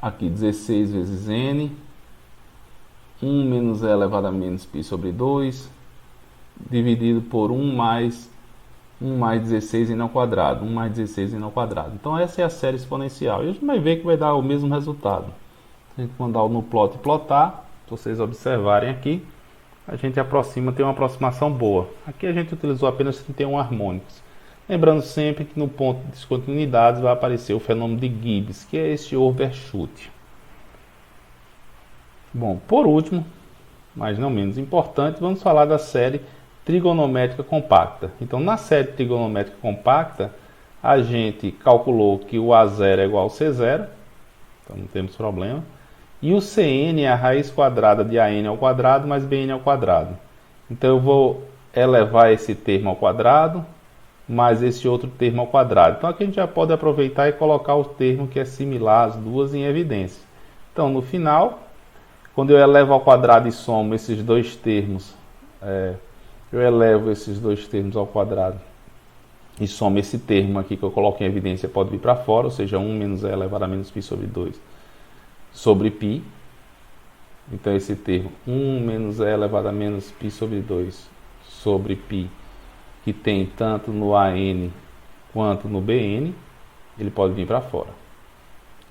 aqui, 16 vezes N, 1 menos E elevado a menos π sobre 2, dividido por 1 mais 16n ao quadrado. 1 mais 16n ao quadrado. Então essa é a série exponencial. E a gente vai ver que vai dar o mesmo resultado. Se a gente mandar no plot e plotar, se vocês observarem aqui, a gente aproxima, tem uma aproximação boa. Aqui a gente utilizou apenas 31 harmônicos. Lembrando sempre que no ponto de descontinuidades vai aparecer o fenômeno de Gibbs, que é este overshoot. Bom, por último, mas não menos importante, vamos falar da série trigonométrica compacta. Então, na série trigonométrica compacta, a gente calculou que o A0 é igual ao C0, então não temos problema. E o Cn é a raiz quadrada de AN ao quadrado mais BN ao quadrado. Então eu vou elevar esse termo ao quadrado, mais esse outro termo ao quadrado. Então aqui a gente já pode aproveitar e colocar o termo que é similar às duas em evidência. Então no final, quando eu elevo ao quadrado e somo esses dois termos, eu elevo esses dois termos ao quadrado e somo esse termo aqui que eu coloco em evidência, pode vir para fora, ou seja, 1 menos E elevado a menos π sobre 2 sobre π. Então esse termo 1 menos E elevado a menos π sobre 2 sobre π, que tem tanto no AN quanto no BN, ele pode vir para fora.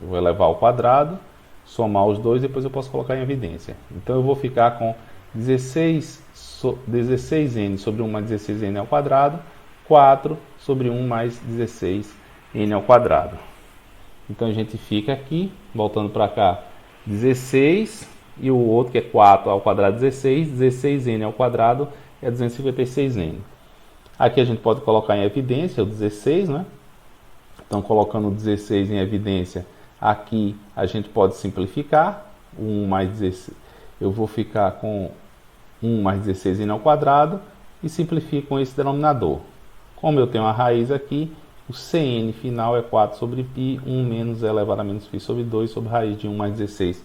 Eu vou elevar ao quadrado, somar os dois, depois eu posso colocar em evidência. Então eu vou ficar com 16n sobre 1 mais 16n ao quadrado, 4 sobre 1 mais 16n ao quadrado. Então a gente fica aqui, voltando para cá, 16 e o outro que é 4 ao quadrado 16, 16n ao quadrado é 256n. Aqui a gente pode colocar em evidência o 16, né? Então colocando o 16 em evidência, aqui a gente pode simplificar, 1 mais 16, eu vou ficar com 1 mais 16n ao quadrado e simplifico com esse denominador. Como eu tenho a raiz aqui, o Cn final é 4 sobre π, 1 menos E elevado a menos π sobre 2 sobre raiz de 1 mais 16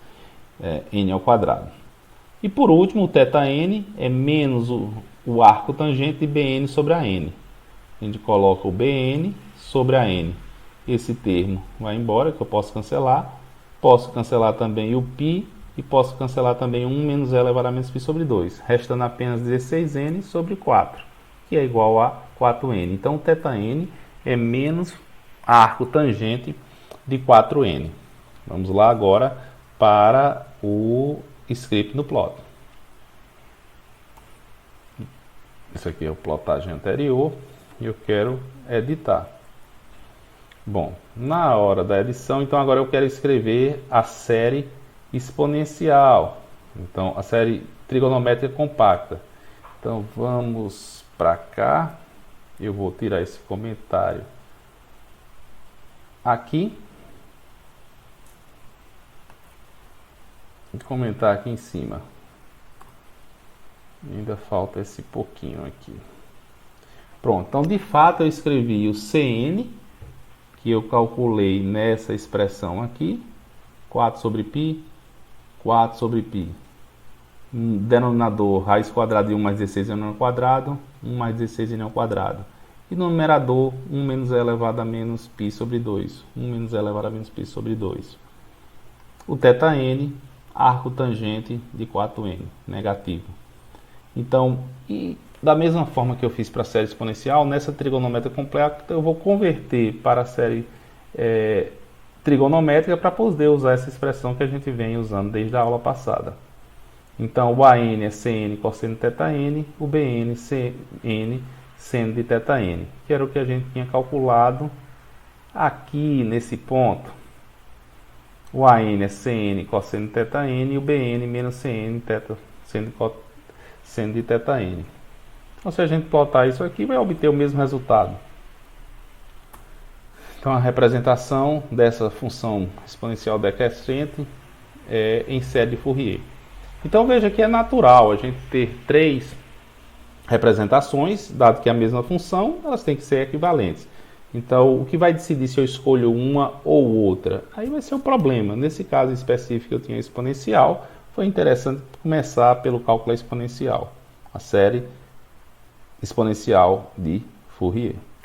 n ao quadrado. E por último, o θn é menos o arco tangente de Bn sobre a n. A gente coloca o Bn sobre a n. Esse termo vai embora, que eu posso cancelar. Posso cancelar também o π e posso cancelar também 1 menos e elevado a menos π sobre 2, restando apenas 16n sobre 4, que é igual a 4n. Então, θn é menos arco tangente de 4n. Vamos lá agora para o script no plot. Isso aqui é a plotagem anterior e eu quero editar. Bom, na hora da edição, então agora eu quero escrever a série exponencial. Então, a série trigonométrica compacta. Então, vamos para cá. Eu vou tirar esse comentário aqui. E comentar aqui em cima. Ainda falta esse pouquinho aqui. Pronto, então de fato eu escrevi o Cn, que eu calculei nessa expressão aqui, 4 sobre π, 4 sobre π. Denominador, raiz quadrada de 1 mais 16 n ao quadrado, 1 mais 16 n ao quadrado. E no numerador, 1 menos e elevado a menos π sobre 2, 1 menos e elevado a menos π sobre 2. O θn, arco tangente de 4n, negativo. Então, e da mesma forma que eu fiz para a série exponencial, nessa trigonométrica compacta eu vou converter para a série trigonométrica para poder usar essa expressão que a gente vem usando desde a aula passada. Então, o AN é Cn cosseno de θn, o BN Cn seno de θn, que era o que a gente tinha calculado aqui nesse ponto. O AN é Cn cosseno de θn e o BN menos Cn seno de θn. Então, se a gente plotar isso aqui, vai obter o mesmo resultado. Então, a representação dessa função exponencial decrescente é em série de Fourier. Então, veja que é natural a gente ter 3 representações, dado que é a mesma função, elas têm que ser equivalentes. Então, o que vai decidir se eu escolho uma ou outra? Aí vai ser o problema. Nesse caso específico, eu tinha exponencial. Foi interessante começar pelo cálculo exponencial, a série exponencial de Fourier.